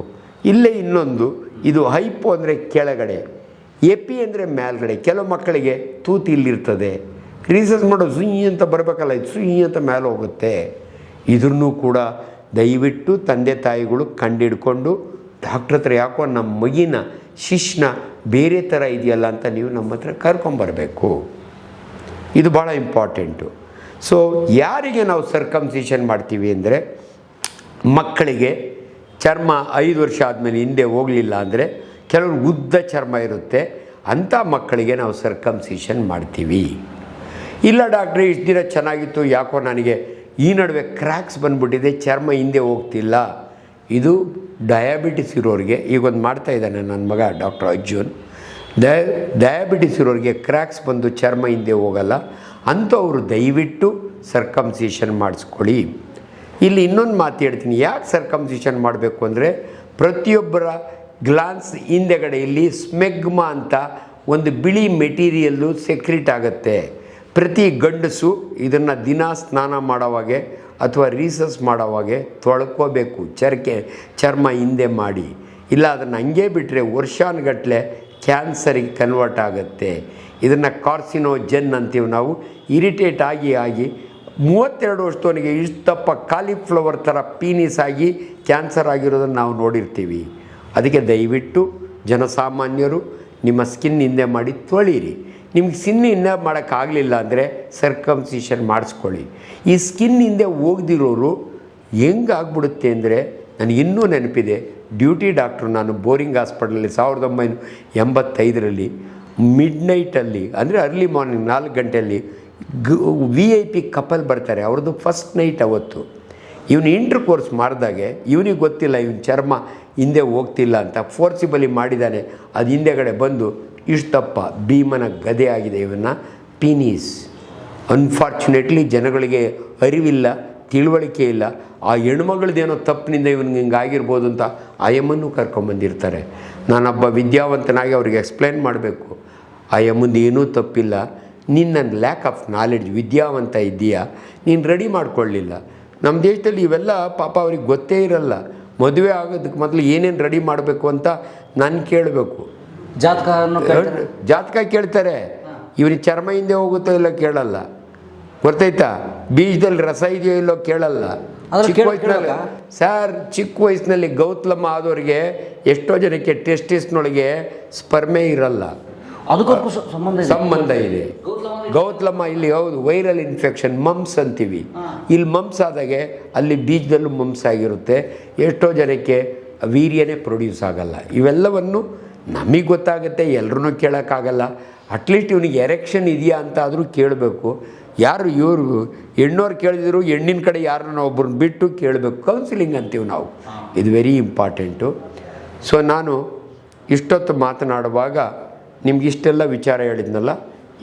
ಇಲ್ಲೇ ಇನ್ನೊಂದು, ಇದು ಹೈಪೋ ಅಂದರೆ ಕೆಳಗಡೆ, ಎಪಿ ಅಂದರೆ ಮೇಲ್ಗಡೆ. ಕೆಲವು ಮಕ್ಕಳಿಗೆ ತೂತು ಇಲ್ಲಿರ್ತದೆ, ರೀಸರ್ಚ್ ಮಾಡೋದು ಸುಯಿ ಅಂತ ಬರಬೇಕಲ್ಲ, ಇದು ಸುಯಿ ಅಂತ ಮೇಲೆ ಹೋಗುತ್ತೆ. ಇದನ್ನು ಕೂಡ ದಯವಿಟ್ಟು ತಂದೆ ತಾಯಿಗಳು ಕಂಡಿಡ್ಕೊಂಡು ಡಾಕ್ಟ್ರ್ ಹತ್ರ, ಯಾಕೋ ನಮ್ಮ ಮಗಿನ ಶಿಶ್ನ ಬೇರೆ ಥರ ಇದೆಯಲ್ಲ ಅಂತ ನೀವು ನಮ್ಮ ಹತ್ರ ಕರ್ಕೊಂಬರಬೇಕು. ಇದು ಭಾಳ ಇಂಪಾರ್ಟೆಂಟು. ಸೊ ಯಾರಿಗೆ ನಾವು ಸರ್ಕಮ್ಸಿಷನ್ ಮಾಡ್ತೀವಿ ಅಂದರೆ ಮಕ್ಕಳಿಗೆ ಚರ್ಮ 5 ವರ್ಷ ಆದಮೇಲೆ ಹಿಂದೆ ಹೋಗಲಿಲ್ಲ ಅಂದರೆ, ಕೆಲವರು ಉದ್ದ ಚರ್ಮ ಇರುತ್ತೆ, ಅಂಥ ಮಕ್ಕಳಿಗೆ ನಾವು ಸರ್ಕಮ್ಸಿಷನ್ ಮಾಡ್ತೀವಿ. ಇಲ್ಲ ಡಾಕ್ಟ್ರೇ, ಇಷ್ಟು ದಿನ ಚೆನ್ನಾಗಿತ್ತು, ಯಾಕೋ ನನಗೆ ಈ ನಡುವೆ ಕ್ರ್ಯಾಕ್ಸ್ ಬಂದುಬಿಟ್ಟಿದೆ, ಚರ್ಮ ಹಿಂದೆ ಹೋಗ್ತಿಲ್ಲ. ಇದು ಡಯಾಬಿಟಿಸ್ ಇರೋರಿಗೆ, ಈಗೊಂದು ಮಾಡ್ತಾ ಇದ್ದಾನೆ ನನ್ನ ಮಗ ಡಾಕ್ಟರ್ ಅರ್ಜುನ್. ಡಯಾಬಿಟಿಸ್ ಇರೋರಿಗೆ ಕ್ರ್ಯಾಕ್ಸ್ ಬಂದು ಚರ್ಮ ಹಿಂದೆ ಹೋಗಲ್ಲ, ಅಂಥವರು ದಯವಿಟ್ಟು ಸರ್ಕಮ್ಸಿಷನ್ ಮಾಡಿಸ್ಕೊಳ್ಳಿ. ಇಲ್ಲಿ ಇನ್ನೊಂದು ಮಾತು ಹೇಳ್ತೀನಿ, ಯಾಕೆ ಸರ್ಕಮ್ಸಿಷನ್ ಮಾಡಬೇಕು ಅಂದರೆ ಪ್ರತಿಯೊಬ್ಬರ ಗ್ಲಾನ್ಸ್ ಹಿಂದೆಗಡೆ ಇಲ್ಲಿ ಸ್ಮೆಗ್ಮಾ ಅಂತ ಒಂದು ಬಿಳಿ ಮೆಟೀರಿಯಲ್ಲು ಸೆಕ್ರಿಟ್ ಆಗುತ್ತೆ. ಪ್ರತಿ ಗಂಡಸು ಇದನ್ನು ದಿನ ಸ್ನಾನ ಮಾಡೋವಾಗೆ ಅಥವಾ ರೀಸಸ್ ಮಾಡೋವಾಗೆ ತೊಳ್ಕೋಬೇಕು, ಚರ್ಮ ಹಿಂದೆ ಮಾಡಿ. ಇಲ್ಲ ಅದನ್ನು ಹಂಗೆ ಬಿಟ್ಟರೆ ವರ್ಷಾನುಗಟ್ಟಲೆ ಕ್ಯಾನ್ಸರಿಗೆ ಕನ್ವರ್ಟ್ ಆಗುತ್ತೆ. ಇದನ್ನು ಕಾರ್ಸಿನೋಜೆನ್ ಅಂತೀವಿ ನಾವು. ಇರಿಟೇಟ್ ಆಗಿ 32 ವರ್ಷದವನಿಗೆ ಇಷ್ಟಪ್ಪ ಕಾಲಿಫ್ಲವರ್ ಥರ ಪೀನಿಸ್ ಆಗಿ ಕ್ಯಾನ್ಸರ್ ಆಗಿರೋದನ್ನು ನಾವು ನೋಡಿರ್ತೀವಿ. ಅದಕ್ಕೆ ದಯವಿಟ್ಟು ಜನಸಾಮಾನ್ಯರು ನಿಮ್ಮ ಸ್ಕಿನ್ ಹಿಂದೆ ಮಾಡಿ ತೊಳೀರಿ. ನಿಮ್ಗೆ ಸ್ಕಿನ್ ಹಿಂದೆ ಮಾಡೋಕ್ಕಾಗಲಿಲ್ಲ ಅಂದರೆ ಸರ್ಕಮ್ಸಿಷನ್ ಮಾಡಿಸ್ಕೊಳ್ಳಿ. ಈ ಸ್ಕಿನ್ ಹಿಂದೆ ಹೋಗ್ದಿರೋರು ಹೆಂಗಾಗ್ಬಿಡುತ್ತೆ ಅಂದರೆ, ನನಗಿನ್ನೂ ನೆನಪಿದೆ, ಡ್ಯೂಟಿ ಡಾಕ್ಟ್ರು ನಾನು ಬೋರಿಂಗ್ ಹಾಸ್ಪಿಟಲಲ್ಲಿ 1985ರಲ್ಲಿ ಮಿಡ್ನೈಟಲ್ಲಿ ಅಂದರೆ ಅರ್ಲಿ ಮಾರ್ನಿಂಗ್ 4 ಗಂಟೆಯಲ್ಲಿ VIP ಕಪಲ್ ಬರ್ತಾರೆ, ಅವ್ರದ್ದು ಫಸ್ಟ್ ನೈಟ್ ಅವತ್ತು. ಇವನು ಇಂಟ್ರ್ ಕೋರ್ಸ್ ಮಾಡಿದಾಗೆ ಇವನಿಗೆ ಗೊತ್ತಿಲ್ಲ ಇವನ ಚರ್ಮ ಹಿಂದೆ ಹೋಗ್ತಿಲ್ಲ ಅಂತ ಫೋರ್ಸಿಬಲಿ ಮಾಡಿದ್ದಾನೆ. ಅದು ಹಿಂದೆಗಡೆ ಬಂದು ಇಷ್ಟಪ್ಪ ಭೀಮನ ಗದೆ ಆಗಿದೆ ಇವನ್ನ ಪೀನೀಸ್. ಅನ್ಫಾರ್ಚುನೇಟ್ಲಿ ಜನಗಳಿಗೆ ಅರಿವಿಲ್ಲ, ತಿಳುವಳಿಕೆ ಇಲ್ಲ. ಆ ಹೆಣ್ಮಗಳದ್ದೇನೋ ತಪ್ಪಿನಿಂದ ಇವನಿಗೆ ಹಿಂಗಾಗಿರ್ಬೋದು ಅಂತ ಆ ಯಮ್ಮನ್ನು ಕರ್ಕೊಂಬಂದಿರ್ತಾರೆ. ನಾನೊಬ್ಬ ವಿದ್ಯಾವಂತನಾಗಿ ಅವ್ರಿಗೆ ಎಕ್ಸ್ಪ್ಲೇನ್ ಮಾಡಬೇಕು, ಆ ಯಮ್ಮಂದು ಏನೂ ತಪ್ಪಿಲ್ಲ, ನಿನ್ನ ಲ್ಯಾಕ್ ಆಫ್ ನಾಲೆಡ್ಜ್, ವಿದ್ಯಾವಂತ ಇದ್ದೀಯಾ, ನೀನು ರೆಡಿ ಮಾಡ್ಕೊಳ್ಳಿಲ್ಲ. ನಮ್ಮ ದೇಶದಲ್ಲಿ ಇವೆಲ್ಲ ಪಾಪ ಅವ್ರಿಗೆ ಗೊತ್ತೇ ಇರಲ್ಲ. ಮದುವೆ ಆಗೋದಕ್ಕೆ ಮೊದಲು ಏನೇನು ರೆಡಿ ಮಾಡಬೇಕು ಅಂತ ನಾನು ಕೇಳಬೇಕು. ಜಾತಕ ಕೇಳ್ತಾರೆ, ಇವನಿಗೆ ಚರ್ಮ ಹಿಂದೆ ಹೋಗುತ್ತೋ ಇಲ್ಲೋ ಕೇಳಲ್ಲ, ಗೊತ್ತಾಯ್ತಾ? ಬೀಜದಲ್ಲಿ ರಸ ಇದೆಯೋ ಇಲ್ಲೋ ಕೇಳಲ್ಲ. ಚಿಕ್ಕ ವಯಸ್ಸಿನಲ್ಲಿ ಸರ್, ಚಿಕ್ಕ ವಯಸ್ಸಿನಲ್ಲಿ ಗೌತಲಮ್ಮ ಆದವ್ರಿಗೆ ಎಷ್ಟೋ ಜನಕ್ಕೆ ಟೆಸ್ಟಿಸ್ನೊಳಗೆ ಸ್ಪರ್ಮೆ ಇರಲ್ಲ, ಅದಕ್ಕೂ ಸಂಬಂಧ ಇದೆ. ಗೌತಲಮ್ಮ ಇಲ್ಲಿ ಹೌದು ವೈರಲ್ ಇನ್ಫೆಕ್ಷನ್ ಮಮ್ಸ್ ಅಂತೀವಿ, ಇಲ್ಲಿ ಮಮ್ಸ್ ಆದಾಗೆ ಅಲ್ಲಿ ಬೀಜದಲ್ಲೂ ಮಮ್ಸ್ ಆಗಿರುತ್ತೆ. ಎಷ್ಟೋ ಜನಕ್ಕೆ ವೀರ್ಯನೇ ಪ್ರೊಡ್ಯೂಸ್ ಆಗಲ್ಲ. ಇವೆಲ್ಲವನ್ನು ನಮಗೆ ಗೊತ್ತಾಗುತ್ತೆ, ಎಲ್ಲರೂ ಕೇಳೋಕ್ಕಾಗಲ್ಲ. ಅಟ್ಲೀಸ್ಟ್ ಇವನಿಗೆ ಎರೆಕ್ಷನ್ ಇದೆಯಾ ಅಂತ ಆದರೂ ಕೇಳಬೇಕು. ಯಾರು ಇವರು ಹೆಣ್ಣೋರು ಕೇಳಿದ್ರು ಹೆಣ್ಣಿನ ಕಡೆ ಯಾರನ್ನ ಒಬ್ಬರನ್ನ ಬಿಟ್ಟು ಕೇಳಬೇಕು. ಕೌನ್ಸಿಲಿಂಗ್ ಅಂತೀವಿ ನಾವು, ಇದು ವೆರಿ ಇಂಪಾರ್ಟೆಂಟು. ಸೊ ನಾನು ಇಷ್ಟೊತ್ತು ಮಾತನಾಡುವಾಗ ನಿಮ್ಗೆ ಇಷ್ಟೆಲ್ಲ ವಿಚಾರ ಹೇಳಿದ್ನಲ್ಲ,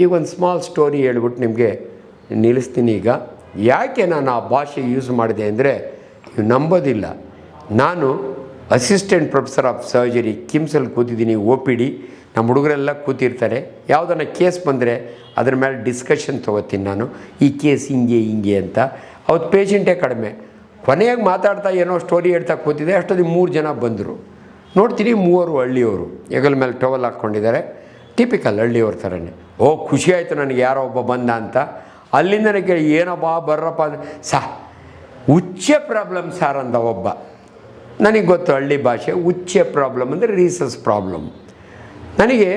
ಈಗ ಒಂದು ಸ್ಮಾಲ್ ಸ್ಟೋರಿ ಹೇಳ್ಬಿಟ್ಟು ನಿಮಗೆ ನಿಲ್ಲಿಸ್ತೀನಿ. ಈಗ ಯಾಕೆ ನಾನು ಆ ಭಾಷೆ ಯೂಸ್ ಮಾಡಿದೆ ಅಂದರೆ ನೀವು ನಂಬೋದಿಲ್ಲ. ನಾನು ಅಸಿಸ್ಟೆಂಟ್ ಪ್ರೊಫೆಸರ್ ಆಫ್ ಸರ್ಜರಿ ಕಿಮ್ಸಲ್ಲಿ ಕೂತಿದ್ದೀನಿ, OPD. ನಮ್ಮ ಹುಡುಗರೆಲ್ಲ ಕೂತಿರ್ತಾರೆ. ಯಾವುದನ್ನ ಕೇಸ್ ಬಂದರೆ ಅದ್ರ ಮೇಲೆ ಡಿಸ್ಕಷನ್ ತೊಗೋತೀನಿ ನಾನು, ಈ ಕೇಸ್ ಹಿಂಗೆ ಅಂತ. ಅವತ್ತು ಪೇಷಂಟೇ ಕಡಿಮೆ. ಕೊನೆಯಾಗಿ ಮಾತಾಡ್ತಾ ಏನೋ ಸ್ಟೋರಿ ಹೇಳ್ತಾ ಕೂತಿದೆ. ಅಷ್ಟೊತ್ತಿಗೆ 3 ಜನ ಬಂದರು. ನೋಡ್ತೀನಿ 3 ಹಳ್ಳಿಯವರು, ಹೆಗಲ ಮೇಲೆ ಟವಲ್ ಹಾಕ್ಕೊಂಡಿದ್ದಾರೆ, ಟಿಪಿಕಲ್ ಹಳ್ಳಿಯವ್ರ ಥರನೇ. ಖುಷಿ ಆಯಿತು ನನಗೆ, ಯಾರೋ ಒಬ್ಬ ಬಂದ ಅಂತ. ಅಲ್ಲಿಂದ ಕೇಳಿ ಏನಪ್ಪ ಬರ್ರಪ್ಪ ಅಂದರೆ, ಉಚ್ಚ ಪ್ರಾಬ್ಲಮ್ ಸಾರ್ ಅಂದ ಒಬ್ಬ. ನನಗೆ ಗೊತ್ತು ಹಳ್ಳಿ ಭಾಷೆ, ಉಚ್ಚ ಪ್ರಾಬ್ಲಮ್ ಅಂದರೆ ರೀಸಸ್ ಪ್ರಾಬ್ಲಮ್. ನನಗೆ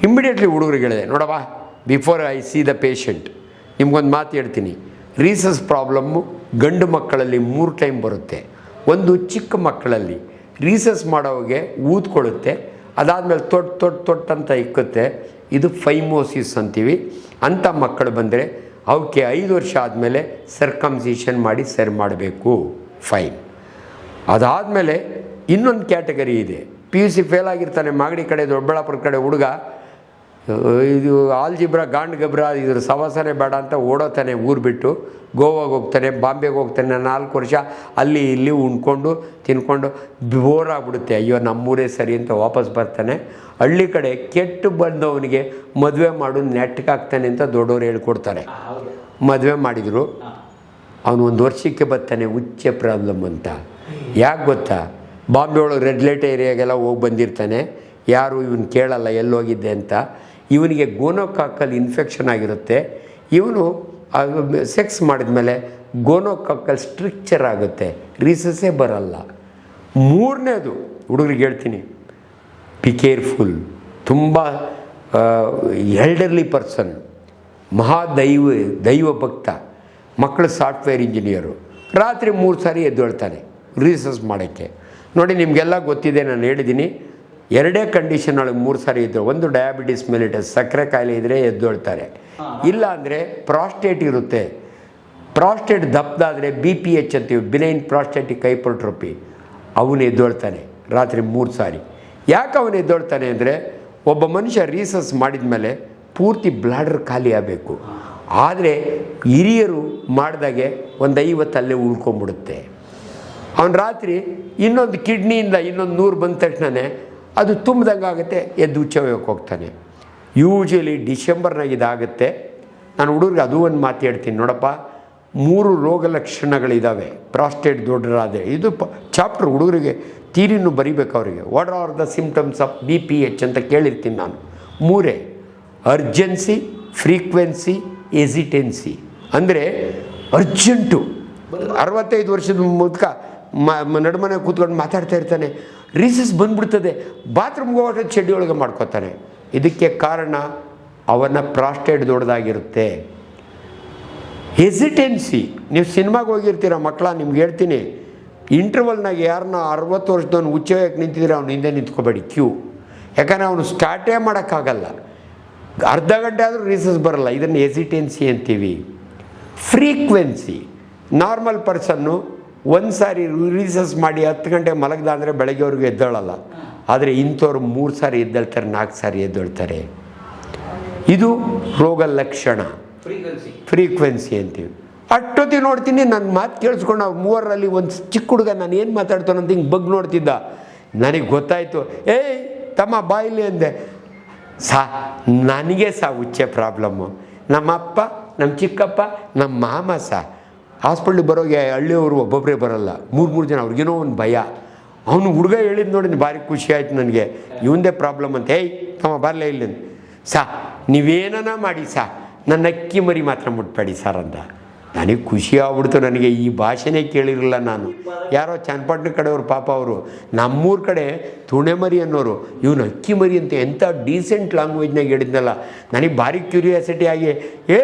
ಇಮ್ಮಿಡಿಯೇಟ್ಲಿ ಹುಡುಗರಿಗೆ ಹೇಳಿದೆ, ನೋಡಪ್ಪ before I C the patient ನಿಮ್ಗೊಂದು ಮಾತು ಹೇಳ್ತೀನಿ. ರೀಸಸ್ ಪ್ರಾಬ್ಲಮ್ಮು ಗಂಡು ಮಕ್ಕಳಲ್ಲಿ 3 ಟೈಮ್ ಬರುತ್ತೆ. ಒಂದು ಚಿಕ್ಕ ಮಕ್ಕಳಲ್ಲಿ ರೀಸಸ್ ಮಾಡೋವಾಗೆ ಊದ್ಕೊಳ್ಳುತ್ತೆ, ಅದಾದಮೇಲೆ ತೊಟ್ಟಂತ ಇಕ್ಕುತ್ತೆ, ಇದು ಫೈಮೋಸಿಸ್ ಅಂತೀವಿ. ಅಂಥ ಮಕ್ಕಳು ಬಂದರೆ ಅವಕ್ಕೆ 5 ವರ್ಷ ಆದಮೇಲೆ ಸರ್ಕಮ್ಸಿಷನ್ ಮಾಡಿ ಸರಿ ಮಾಡಬೇಕು, ಫೈನ್. ಅದಾದಮೇಲೆ ಇನ್ನೊಂದು ಕ್ಯಾಟಗರಿ ಇದೆ. PUC ಫೇಲ್ ಆಗಿರ್ತಾನೆ, ಮಾಗಡಿ ಕಡೆ ದೊಡ್ಡಬಳ್ಳಾಪುರ ಕಡೆ ಹುಡುಗ, ಇದು ಆಲ್ಜಿಬ್ರಾ ಗಾಂಡ್ ಗಬ್ರಾ ಇದ್ರ ಸವಾಸನೆ ಬೇಡ ಅಂತ ಓಡೋತಾನೆ, ಊರು ಬಿಟ್ಟು ಗೋವಾಗೆ ಹೋಗ್ತಾನೆ, ಬಾಂಬೆಗೆ ಹೋಗ್ತಾನೆ. 4 ವರ್ಷ ಅಲ್ಲಿ ಇಲ್ಲಿ ಉಣ್ಕೊಂಡು ತಿನ್ಕೊಂಡು ಬೋರ್ ಆಗಿಬಿಡುತ್ತೆ. ಅಯ್ಯೋ ನಮ್ಮೂರೇ ಸರಿ ಅಂತ ವಾಪಸ್ ಬರ್ತಾನೆ. ಹಳ್ಳಿ ಕಡೆ ಕೆಟ್ಟು ಬಂದವನಿಗೆ ಮದುವೆ ಮಾಡು ನೆಟ್ಟಗಾಗ್ತಾನೆ ಅಂತ ದೊಡ್ಡವರು ಹೇಳ್ಕೊಡ್ತಾರೆ. ಮದುವೆ ಮಾಡಿದರು, ಅವನು 1 ವರ್ಷಕ್ಕೆ ಬರ್ತಾನೆ ಉಚ್ಚ ಪ್ರಾಬ್ಲಮ್ ಅಂತ. ಯಾಕೆ ಗೊತ್ತಾ? ಬಾಂಬೆ ಒಳಗೆ ರೆಡ್ ಲೈಟ್ ಏರಿಯಾಗೆಲ್ಲ ಹೋಗಿ ಬಂದಿರ್ತಾನೆ, ಯಾರು ಇವನು ಕೇಳಲ್ಲ ಎಲ್ಲೋಗಿದ್ದೆ ಅಂತ. ಇವನಿಗೆ ಗೋನೋಕಾಕಲ್ ಇನ್ಫೆಕ್ಷನ್ ಆಗಿರುತ್ತೆ. ಇವನು ಸೆಕ್ಸ್ ಮಾಡಿದ್ಮೇಲೆ ಗೋನೋಕಾಕಲ್ ಸ್ಟ್ರಿಕ್ಚರ್ ಆಗುತ್ತೆ, ರೀಸಸ್ಸೇ ಬರಲ್ಲ. 3ನೇದು ಹುಡುಗರಿಗೆ ಹೇಳ್ತೀನಿ, ಬಿ ಕೇರ್ಫುಲ್. ತುಂಬ ಎಲ್ಡರ್ಲಿ ಪರ್ಸನ್, ದೈವ ಭಕ್ತ, ಮಕ್ಕಳು ಸಾಫ್ಟ್ವೇರ್ ಇಂಜಿನಿಯರು, ರಾತ್ರಿ 3 ಸಾರಿ ಎದ್ದೇಳ್ತಾನೆ ರೀಸಸ್ ಮಾಡೋಕ್ಕೆ. ನೋಡಿ ನಿಮಗೆಲ್ಲ ಗೊತ್ತಿದೆ, ನಾನು ಹೇಳಿದ್ದೀನಿ 2 ಕಂಡೀಷನ್ ಒಳಗೆ 3 ಸಾರಿ ಇದ್ದರು. ಒಂದು ಡಯಾಬಿಟಿಸ್ ಮೆಲಿಟಸ್, ಸಕ್ಕರೆ ಕಾಯಿಲೆ ಇದ್ದರೆ ಎದ್ದೇಳ್ತಾರೆ. ಇಲ್ಲ ಅಂದರೆ ಪ್ರಾಸ್ಟೇಟ್ ಇರುತ್ತೆ, ಪ್ರಾಸ್ಟೇಟ್ ದಪ್ಪದಾದರೆ BPH ಅಂತೀವಿ, ಬಿನೈನ್ ಪ್ರಾಸ್ಟೇಟಿಕ್ ಹೈಪರ್ಟ್ರೋಫಿ, ಅವನು ಎದ್ದೇಳ್ತಾನೆ ರಾತ್ರಿ 3 ಸಾರಿ. ಯಾಕೆ ಅವನು ಎದ್ದೇಳ್ತಾನೆ ಅಂದರೆ, ಒಬ್ಬ ಮನುಷ್ಯ ರೀಸಸ್ ಮಾಡಿದ ಮೇಲೆ ಪೂರ್ತಿ ಬ್ಲಾಡರ್ ಖಾಲಿ ಆಗಬೇಕು. ಆದರೆ ಹಿರಿಯರು ಮಾಡಿದಾಗೆ ಒಂದು 50 ಅಲ್ಲೇ ಉಳ್ಕೊಂಬಿಡುತ್ತೆ. ಅವನು ರಾತ್ರಿ ಇನ್ನೊಂದು ಕಿಡ್ನಿಯಿಂದ ಇನ್ನೊಂದು 100 ಬಂದ ತಕ್ಷಣವೇ ಅದು ತುಂಬ್ದಂಗೆ ಆಗುತ್ತೆ, ಎದ್ದು ಉಚ್ಚೋಗಕ್ಕೆ ಹೋಗ್ತಾನೆ. ಯೂಶ್ವಲಿ ಡಿಸೆಂಬರ್ನಾಗ ಇದಾಗುತ್ತೆ. ನಾನು ಹುಡುಗರಿಗೆ ಅದು ಒಂದು ಮಾತು ಹೇಳ್ತೀನಿ, ನೋಡಪ್ಪ 3 ರೋಗ ಲಕ್ಷಣಗಳಿದ್ದಾವೆ ಪ್ರಾಸ್ಟೇಟ್ ದೊಡ್ಡರಾದರೆ. ಇದು ಚಾಪ್ಟರ್ ಹುಡುಗರಿಗೆ ತೀರಿನೂ ಬರೀಬೇಕು ಅವರಿಗೆ. What are the symptoms of BPH ಅಂತ ಕೇಳಿರ್ತೀನಿ ನಾನು. 3: ಅರ್ಜೆನ್ಸಿ, ಫ್ರೀಕ್ವೆನ್ಸಿ, ಎಸಿಟೆನ್ಸಿ. ಅಂದರೆ ಅರ್ಜೆಂಟು, 65 ವರ್ಷದ ಮುದುಕ ನಡುಮನೆ ಕೂತ್ಕೊಂಡು ಮಾತಾಡ್ತಾ ಇರ್ತಾನೆ, ರೀಸಸ್ ಬಂದ್ಬಿಡ್ತದೆ, ಬಾತ್ರೂಮ್ಗೆ ಹೋಗೋ ಚಡ್ಡಿ ಒಳಗೆ ಮಾಡ್ಕೋತಾನೆ. ಇದಕ್ಕೆ ಕಾರಣ ಅವನ ಪ್ರಾಸ್ಟೇಟ್ ದೊಡ್ಡದಾಗಿರುತ್ತೆ. ಹೆಸಿಟೆನ್ಸಿ, ನೀವು ಸಿನಿಮಾಗೆ ಹೋಗಿರ್ತೀರ ಮಕ್ಕಳ, ನಿಮ್ಗೆ ಹೇಳ್ತೀನಿ, ಇಂಟರ್ವಲ್ನಾಗ ಯಾರನ್ನ 60 ವರ್ಷದವನು ಉಚ್ಚೋಯಕ್ಕೆ ನಿಂತಿದ್ರೆ ಅವ್ನು ಹಿಂದೆ ನಿಂತ್ಕೋಬೇಡಿ ಕ್ಯೂ. ಯಾಕಂದರೆ ಅವನು ಸ್ಟಾರ್ಟೇ ಮಾಡೋಕ್ಕಾಗಲ್ಲ. ಅರ್ಧ ಗಂಟೆ ಆದರೂ ರೀಸಸ್ ಬರಲ್ಲ. ಇದನ್ನು ಎಸಿಟೆನ್ಸಿ ಅಂತೀವಿ. ಫ್ರೀಕ್ವೆನ್ಸಿ, ನಾರ್ಮಲ್ ಪರ್ಸನ್ನು ಒಂದು ಸಾರಿ ರೀಸಸ್ ಮಾಡಿ 10 ಗಂಟೆಗೆ ಮಲಗ್ದ ಅಂದರೆ ಬೆಳಗ್ಗೆವರೆಗೂ ಎದ್ದೇಳಲ್ಲ. ಆದರೆ ಇಂಥವ್ರು 3 ಸಾರಿ ಎದ್ದೇಳ್ತಾರೆ, 4 ಸಾರಿ ಎದ್ದೇಳ್ತಾರೆ. ಇದು ರೋಗ ಲಕ್ಷಣ, ಫ್ರೀಕ್ವೆನ್ಸಿ ಅಂತೀವಿ. ಅಷ್ಟೊತ್ತಿಗೆ ನೋಡ್ತೀನಿ, ನನ್ನ ಮಾತು ಕೇಳಿಸ್ಕೊಂಡು ಅವ್ರು 3ರಲ್ಲಿ ಒಂದು ಚಿಕ್ಕ ಹುಡುಗ ನಾನು ಏನು ಮಾತಾಡ್ತಾನಂತ ಹಿಂಗೆ ಬಗ್ಗೆ ನೋಡ್ತಿದ್ದ. ನನಗೆ ಗೊತ್ತಾಯಿತು. ಏಯ್ ತಮ್ಮ ಬಾಯಿಲಿ ಅಂದೆ. ನನಗೆ ಹುಚ್ಚೆ ಪ್ರಾಬ್ಲಮ್ಮು. ನಮ್ಮಪ್ಪ, ನಮ್ಮ ಚಿಕ್ಕಪ್ಪ, ನಮ್ಮ ಮಾಮ ಹಾಸ್ಪಿಟ್ಲಿಗೆ ಬರೋಗೆ ಹಳ್ಳಿಯವರು ಒಬ್ಬೊಬ್ಬರೇ ಬರೋಲ್ಲ, 3 ಜನ. ಅವ್ರಿಗೇನೋ ಒಂದು ಭಯ. ಅವನು ಹುಡುಗ ಹೇಳಿದ್ದು ನೋಡಿ ಭಾರಿ ಖುಷಿ ಆಯ್ತು ನನಗೆ. ಇವಂದೇ ಪ್ರಾಬ್ಲಮ್ ಅಂತ. ಏಯ್ ತಮ್ಮ ಬರಲೇ ಇಲ್ಲ ನೀವೇನ ಮಾಡಿ ನನ್ನ ಅಕ್ಕಿ ಮರಿ ಮಾತ್ರ ಮುಟ್ಬೇಡಿ ಸರ್ ಅಂದ. ನನಗೆ ಖುಷಿ ಆಗ್ಬಿಡ್ತು. ನನಗೆ ಈ ಭಾಷೆನೇ ಕೇಳಿರಲಿಲ್ಲ ನಾನು. ಯಾರೋ ಚನ್ನಪಟ್ಟಣ ಕಡೆಯವರು ಪಾಪ ಅವರು, ನಮ್ಮೂರ ಕಡೆ ತುಣೆ ಮರಿ ಅನ್ನೋರು, ಇವನು ಅಕ್ಕಿ ಮರಿ ಅಂತ ಎಂಥ ಡೀಸೆಂಟ್ ಲ್ಯಾಂಗ್ವೇಜ್ನಾಗ ಹೇಳಿದ್ನಲ್ಲ. ನನಗೆ ಭಾರಿ ಕ್ಯೂರಿಯಾಸಿಟಿ ಆಗಿ,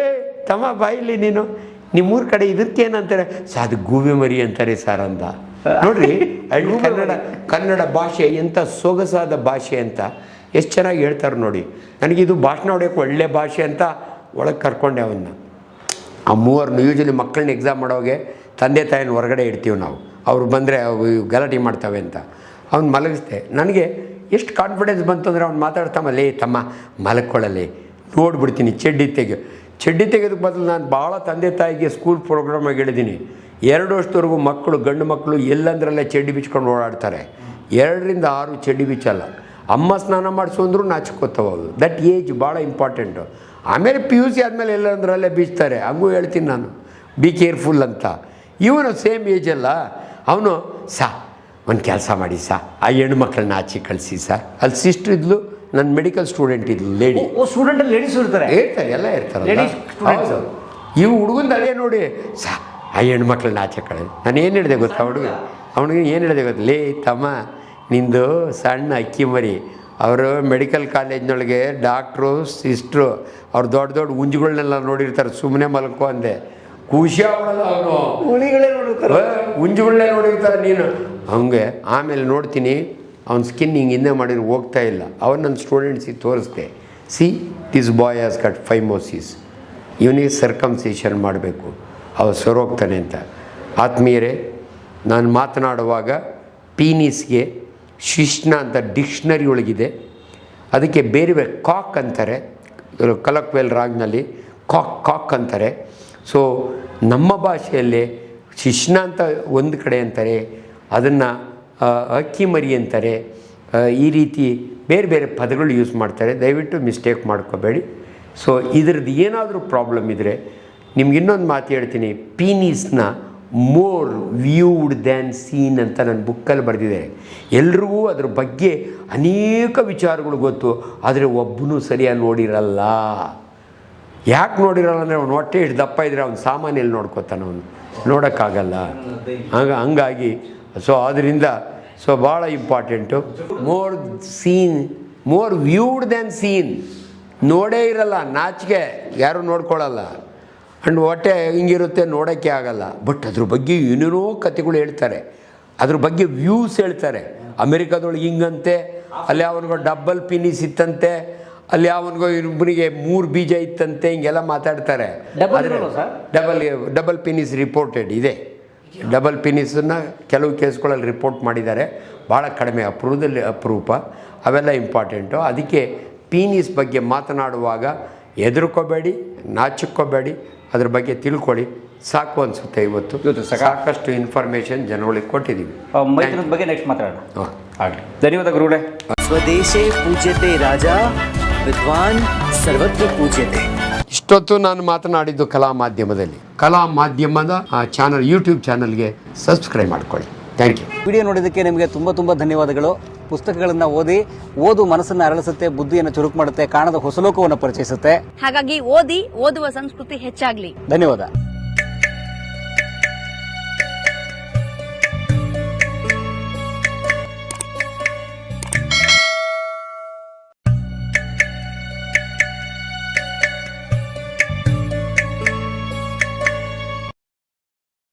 ತಮ್ಮ ಬಾಯಿಲಿ ನೀನು ನಿಮ್ಮೂರ ಕಡೆ ಇದಕ್ಕೇನಂತಾರೆ ಅದು ಗೂಬೆ ಮರಿ ಅಂತಾರೆ ಸರ್ ಅಂದ. ನೋಡ್ರಿ ಕನ್ನಡ ಭಾಷೆ ಎಂಥ ಸೊಗಸಾದ ಭಾಷೆ ಅಂತ ಎಷ್ಟು ಚೆನ್ನಾಗಿ ಹೇಳ್ತಾರೆ ನೋಡಿ. ನನಗಿದು ಭಾಷಣ ಹೊಡೆಯೋಕೆ ಒಳ್ಳೆ ಭಾಷೆ ಅಂತ ಒಳಗೆ ಕರ್ಕೊಂಡೆ ಅವನ್ನ. ಆ 3 ಯೂಶಲಿ ಮಕ್ಕಳನ್ನ ಎಕ್ಸಾಮ್ ಮಾಡೋಗೆ ತಂದೆ ತಾಯಿನ ಹೊರಗಡೆ ಇಡ್ತೀವಿ ನಾವು. ಅವ್ರು ಬಂದರೆ ಅವು ಗಲಾಟೆ ಮಾಡ್ತವೆ ಅಂತ. ಅವ್ನು ಮಲಗಿಸ್ದೆ. ನನಗೆ ಎಷ್ಟು ಕಾನ್ಫಿಡೆನ್ಸ್ ಬಂತು ಅಂದರೆ ಅವ್ನು ಮಾತಾಡ್ತಾಮಲ್ಲೇ ತಮ್ಮ ಮಲಕ್ಕೊಳ್ಳಲ್ಲಿ ನೋಡ್ಬಿಡ್ತೀನಿ. ಚಡ್ಡಿ ತೆಗೆದಕ್ಕೆ ಬದಲು ನಾನು ಭಾಳ ತಂದೆ ತಾಯಿಗೆ ಸ್ಕೂಲ್ ಪ್ರೋಗ್ರಾಮಾಗಿ ಹೇಳಿದ್ದೀನಿ. 2 ವರ್ಷದವರೆಗೂ ಮಕ್ಕಳು, ಗಂಡು ಮಕ್ಕಳು ಎಲ್ಲಂದ್ರಲ್ಲೇ ಚಡ್ಡಿ ಬಿಚ್ಕೊಂಡು ಓಡಾಡ್ತಾರೆ. 2 ರಿಂದ 6 ಚಡ್ಡಿ ಬಿಚ್ಚಲ್ಲ. ಅಮ್ಮ ಸ್ನಾನ ಮಾಡಿಸು ಅಂದರೂ ನಾಚಿಕೋತಾವೆ ಅವು. ದಟ್ ಏಜ್ ಭಾಳ ಇಂಪಾರ್ಟೆಂಟು. ಆಮೇಲೆ PUC ಆದಮೇಲೆ ಎಲ್ಲಂದ್ರಲ್ಲೇ ಬೀಚ್ತಾರೆ. ಹಂಗೂ ಹೇಳ್ತೀನಿ ನಾನು, ಬಿ ಕೇರ್ಫುಲ್ ಅಂತ. ಇವನು ಸೇಮ್ ಏಜಲ್ಲ. ಅವನು ಒಂದು ಕೆಲಸ ಮಾಡಿ ಆ ಹೆಣ್ಮಕ್ಳನ್ನ ಆಚೆ ಕಳಿಸಿ ಅಲ್ಲಿ ಸಿಸ್ಟ್ರ್ ಇದ್ಲು, ನನ್ನ ಮೆಡಿಕಲ್ ಸ್ಟೂಡೆಂಟ್ ಇದ್ಲು, ಲೇಡಿ. ಸ್ಟೂಡೆಂಟ್ ಲೇಡೀಸ್ ಇರ್ತಾರೆ, ಎಲ್ಲ ಇರ್ತಾರೆ. ಇವು ಹುಡುಗನ ಅದೇ ನೋಡಿ ಆ ಹೆಣ್ಮಕ್ಳನ್ನ ಆಚೆ ಕಳೆ. ನಾನು ಏನು ಹೇಳಿದೆ ಗೊತ್ತಾ ಅವನಿಗೆ ಏನು ಹೇಳಿದೆ ಗೊತ್ತಾ? ಲೇ ತಮ್ಮ, ನಿಂದು ಸಣ್ಣ ಅಕ್ಕಿ ಮರಿ. ಅವರು ಮೆಡಿಕಲ್ ಕಾಲೇಜ್ನೊಳಗೆ ಡಾಕ್ಟ್ರು, ಸಿಸ್ಟ್ರು, ಅವ್ರು ದೊಡ್ಡ ದೊಡ್ಡ ಉಂಜುಗಳನ್ನೆಲ್ಲ ನೋಡಿರ್ತಾರೆ. ಸುಮ್ಮನೆ ಮಲ್ಕೋ ಅಂದೆ. ಖುಷಿ ಆಗೋಲ್ಲ. ಅವನು ಉಂಜುಗಳನ್ನೇ ನೋಡಿರ್ತಾರೆ ನೀನು ಹಂಗೆ. ಆಮೇಲೆ ನೋಡ್ತೀನಿ ಅವ್ನ ಸ್ಕಿನ್ ಹಿಂದೆ ಮಾಡಿದ್ರೆ ಹೋಗ್ತಾ ಇಲ್ಲ. ಅವನು ನನ್ನ ಸ್ಟೂಡೆಂಟ್ಸಿಗೆ ತೋರಿಸ್ದೆ. This boy has gut phimosis, ಇವನಿಗೆ ಸರ್ಕಮ್ಸಿಷನ್ ಮಾಡಬೇಕು, ಅವ ಸರೋಗ್ತಾನೆ ಅಂತ. ಆತ್ಮೀಯರೇ, ನಾನು ಮಾತನಾಡುವಾಗ ಪೀನಿಸ್ಗೆ ಶಿಶ್ನ ಅಂತ ಡಿಕ್ಷನರಿ ಒಳಗಿದೆ. ಅದಕ್ಕೆ ಬೇರೆ ಬೇರೆ ಕಾಕ್ ಅಂತಾರೆ, ಕಲಕ್ವೆಲ್ ರಾಗ್ನಲ್ಲಿ ಕಾಕ್ ಅಂತಾರೆ. ಸೊ ನಮ್ಮ ಭಾಷೆಯಲ್ಲೇ ಶಿಶ್ನ ಅಂತ ಒಂದು ಕಡೆ ಅಂತಾರೆ, ಅದನ್ನು ಅಕ್ಕಿ ಮರಿ ಅಂತಾರೆ. ಈ ರೀತಿ ಬೇರೆ ಬೇರೆ ಪದಗಳು ಯೂಸ್ ಮಾಡ್ತಾರೆ. ದಯವಿಟ್ಟು ಮಿಸ್ಟೇಕ್ ಮಾಡ್ಕೋಬೇಡಿ. ಸೊ ಇದ್ರದ್ದು ಏನಾದರೂ ಪ್ರಾಬ್ಲಮ್ ಇದ್ದರೆ ನಿಮ್ಗೆ ಇನ್ನೊಂದು ಮಾತು ಹೇಳ್ತೀನಿ. ಪೀನೀಸ್ನ ಮೋರ್ ವ್ಯೂಡ್ ದ್ಯಾನ್ ಸೀನ್ ಅಂತ ನನ್ನ ಬುಕ್ಕಲ್ಲಿ ಬರೆದಿದೆ. ಎಲ್ರಿಗೂ ಅದ್ರ ಬಗ್ಗೆ ಅನೇಕ ವಿಚಾರಗಳು ಗೊತ್ತು, ಆದರೆ ಒಬ್ಬನೂ ಸರಿಯಾಗಿ ನೋಡಿರಲ್ಲ. ಯಾಕೆ ನೋಡಿರಲ್ಲ ಅಂದರೆ ಅವನು ಹೊಟ್ಟೆ ಇಟ್ಟು ದಪ್ಪ ಇದ್ದರೆ ಅವ್ನು ಸಾಮಾನ್ಯಲ್ಲಿ ನೋಡ್ಕೋತಾನೆ, ಅವನು ನೋಡೋಕ್ಕಾಗಲ್ಲ. ಹಂಗಾಗಿ ಅದರಿಂದ ಭಾಳ important. More viewed than seen. ನೋಡೇ ಇರಲ್ಲ, ನಾಚಿಕೆ, ಯಾರೂ ನೋಡ್ಕೊಳ್ಳಲ್ಲ. ಆ್ಯಂಡ್ ಹೊಟ್ಟೆ ಹಿಂಗಿರುತ್ತೆ, ನೋಡೋಕ್ಕೆ ಆಗಲ್ಲ. ಬಟ್ ಅದ್ರ ಬಗ್ಗೆ ಏನೇನೋ ಕಥೆಗಳು ಹೇಳ್ತಾರೆ, ಅದ್ರ ಬಗ್ಗೆ ವ್ಯೂಸ್ ಹೇಳ್ತಾರೆ. ಅಮೆರಿಕಾದೊಳಗೆ ಹಿಂಗಂತೆ, ಅಲ್ಲಿ ಅವನಿಗೆ ಡಬಲ್ ಪಿನಿಸ್ ಇತ್ತಂತೆ, ಅಲ್ಲಿ ಅವನಿಗೂ ಇಬ್ಬರಿಗೆ 3 ಬೀಜ ಇತ್ತಂತೆ, ಹಿಂಗೆಲ್ಲ ಮಾತಾಡ್ತಾರೆ. ಡಬಲ್ ಪಿನಿಸ್ ರಿಪೋರ್ಟೆಡ್ ಇದೆ. ಡಬಲ್ ಪಿನಿಸನ್ನು ಕೆಲವು ಕೇಸ್ಗಳಲ್ಲಿ ರಿಪೋರ್ಟ್ ಮಾಡಿದ್ದಾರೆ. ಭಾಳ ಕಡಿಮೆ, ಅಪರೂಪ. ಅವೆಲ್ಲ ಇಂಪಾರ್ಟೆಂಟು. ಅದಕ್ಕೆ ಪೀನಿಸ್ ಬಗ್ಗೆ ಮಾತನಾಡುವಾಗ ಹೆದರ್ಕೋಬೇಡಿ, ನಾಚಿಕ್ಕೋಬೇಡಿ, ಅದ್ರ ಬಗ್ಗೆ ತಿಳ್ಕೊಳ್ಳಿ. ಸಾಕು ಅನಿಸುತ್ತೆ. ಇವತ್ತು ಸಾಕಷ್ಟು ಇನ್ಫಾರ್ಮೇಷನ್ ಜನಗಳಿಗೆ ಕೊಟ್ಟಿದ್ದೀವಿ. ಮೈತ್ರದ ಬಗ್ಗೆ ನೆಕ್ಸ್ಟ್ ಮಾತಾಡೋಣ. ಆಗಲಿ, ಧನ್ಯವಾದ ಗುರುಗಳೇ. ಸ್ವದೇಶೇ ಪೂಜ್ಯತೆ ರಾಜ, ವಿದ್ವಾನ್ ಸರ್ವತ್ರ ಪೂಜ್ಯತೆ. ಇಷ್ಟೊತ್ತು ನಾನು ಮಾತನಾಡಿದ್ದು ಕಲಾ ಮಾಧ್ಯಮದಲ್ಲಿ. ಕಲಾ ಮಾಧ್ಯಮದ ಚಾನಲ್, ಯೂಟ್ಯೂಬ್ ಚಾನಲ್ಗೆ ಸಬ್ಸ್ಕ್ರೈಬ್ ಮಾಡ್ಕೊಳ್ಳಿ. Thank you. ವಿಡಿಯೋ ನೋಡಿದ್ದಕ್ಕೆ ನಿಮಗೆ ತುಂಬ ಧನ್ಯವಾದಗಳು. ಪುಸ್ತಕಗಳನ್ನು ಓದು ಮನಸ್ಸನ್ನು ಅರಳಿಸುತ್ತೆ, ಬುದ್ಧಿಯನ್ನು ಚುರುಕು ಮಾಡುತ್ತೆ, ಕಾಣದ ಹೊಸ ಲೋಕವನ್ನು ಪರಿಚಯಿಸುತ್ತೆ. ಹಾಗಾಗಿ ಓದುವ ಸಂಸ್ಕೃತಿ ಹೆಚ್ಚಾಗ್ಲಿ. ಧನ್ಯವಾದ.